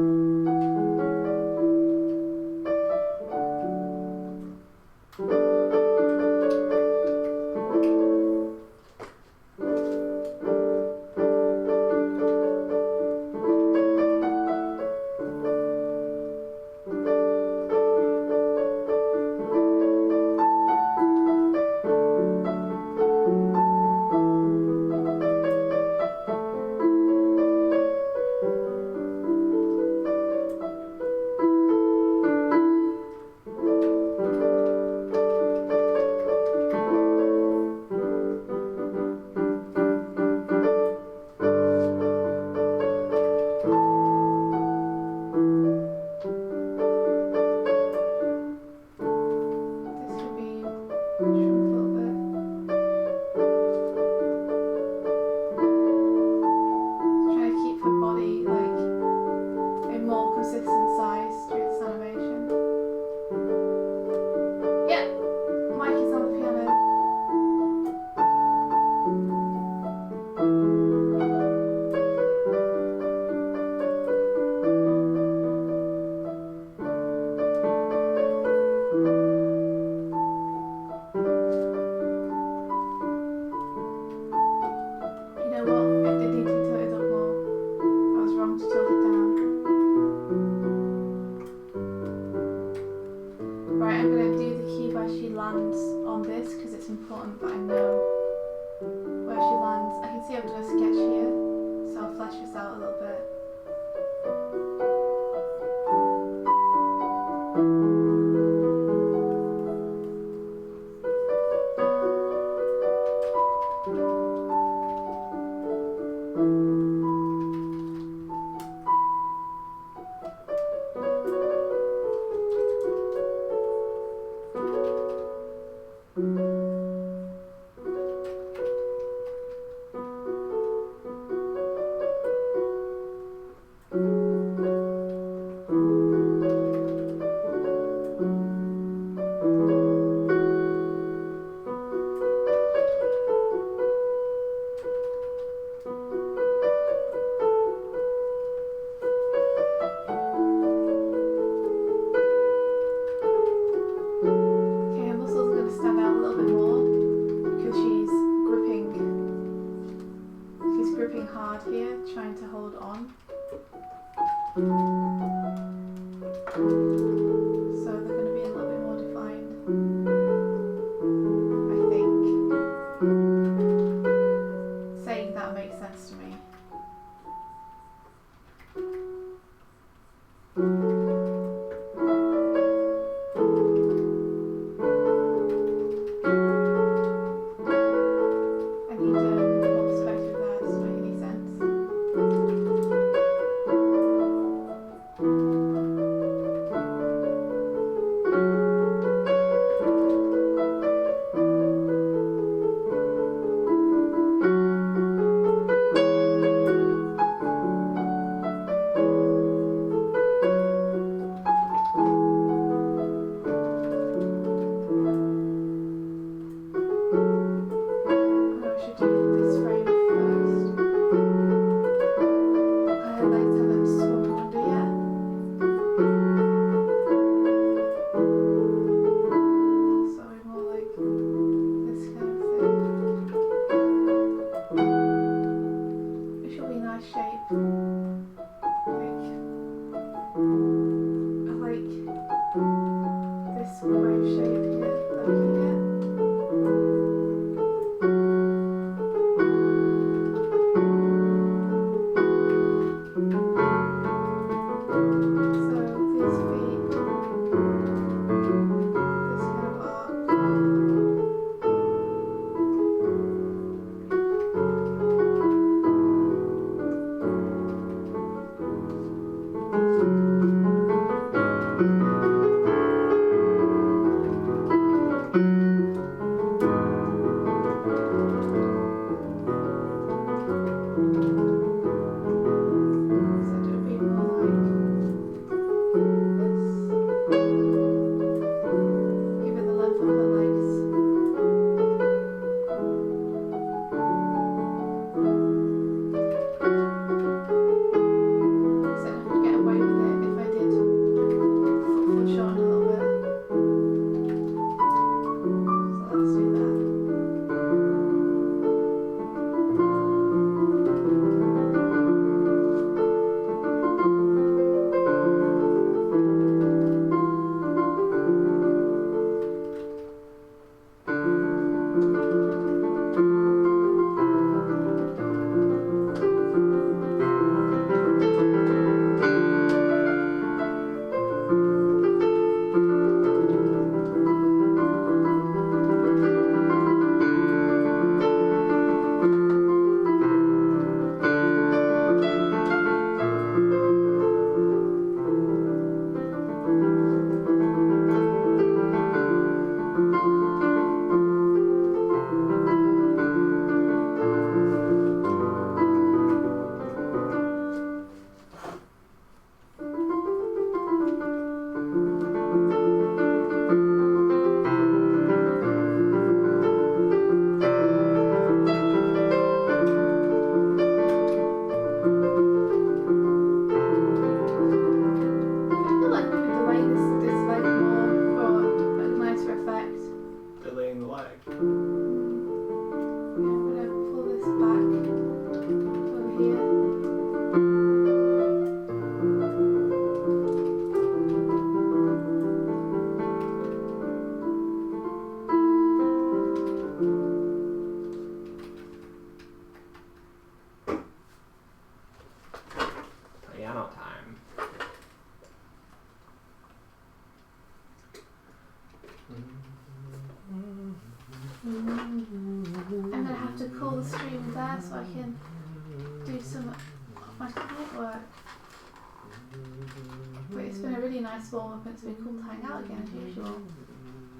nice warm up and it's been cool to hang out again as usual.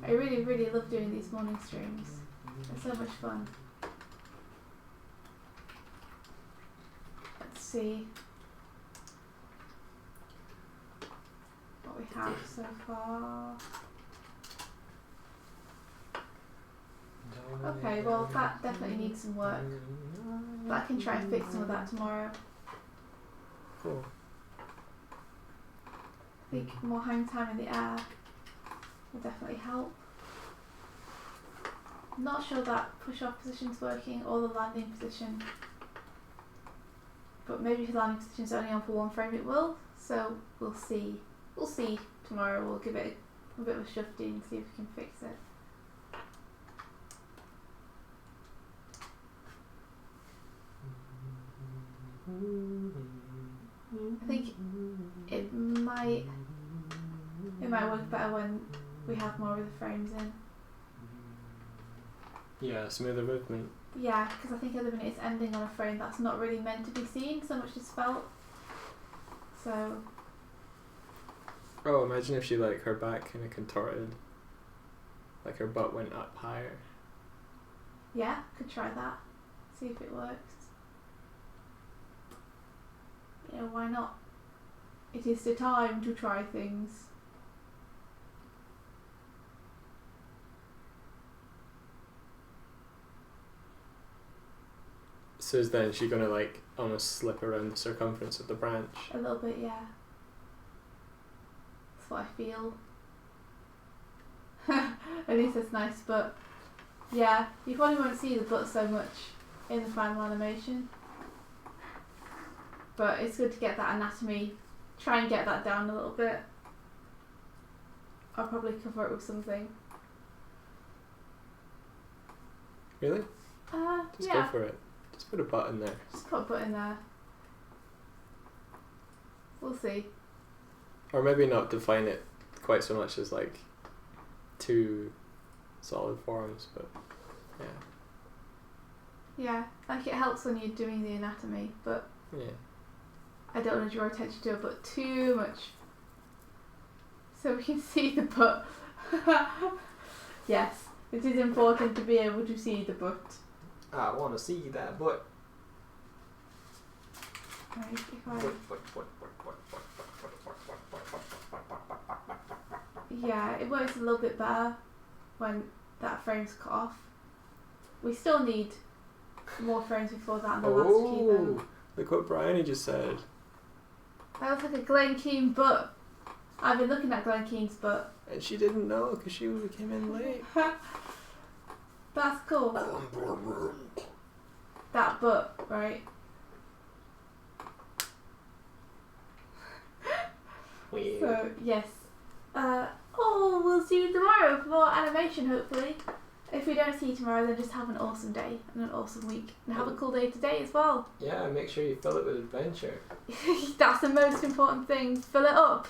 I really, really love doing these morning streams. They're so much fun. Let's see what we have so far. Okay, well that definitely needs some work. But I can try and fix some of that tomorrow. Cool. I think more home time in the air will definitely help. I'm not sure that push-off position's working or the landing position. But maybe if the landing position's only on for one frame it will. So we'll see. We'll see tomorrow. We'll give it a bit of a shifting and see if we can fix it. I think it might work better when we have more of the frames in. Yeah, smoother movement. Yeah, because I think at the minute it's ending on a frame that's not really meant to be seen, so much is felt. So. Oh, imagine if she like her back kind of contorted, like her butt went up higher. Yeah, could try that. See if it works. You know, why not? It is the time to try things. So is then she gonna like almost slip around the circumference of the branch? A little bit, yeah. That's what I feel. At least it's nice, but yeah, you probably won't see the butt so much in the final animation. But it's good to get that anatomy, try and get that down a little bit. I'll probably cover it with something. Really? Just yeah. go for it. Just put a butt in there. Just put a butt in there. We'll see. Or maybe not define it quite so much as like two solid forms, but yeah. Yeah, like it helps when you're doing the anatomy, but yeah. I don't want to draw attention to it, but too much. So we can see the butt. Yes, it is important to be able to see the butt. I want to see that butt. Right, if I... Yeah, it works a little bit better when that frame's cut off. We still need more frames before that and the last key though. Look what Bryony just said. That looks like a Glen Keane butt. I've been looking at Glen Keane's butt. And she didn't know because she came in late. That's cool. That butt, right? Weird. So, yes. We'll see you tomorrow for more animation, hopefully. If we don't see you tomorrow, then just have an awesome day and an awesome week. And have a cool day today as well. Yeah, make sure you fill it with adventure. That's the most important thing. Fill it up.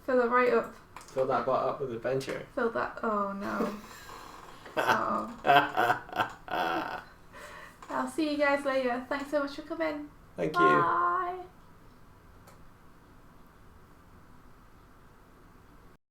Fill it right up. Fill that butt up with adventure. Fill that... Oh, no. Oh. I'll see you guys later. Thanks so much for coming. Thank you. Bye.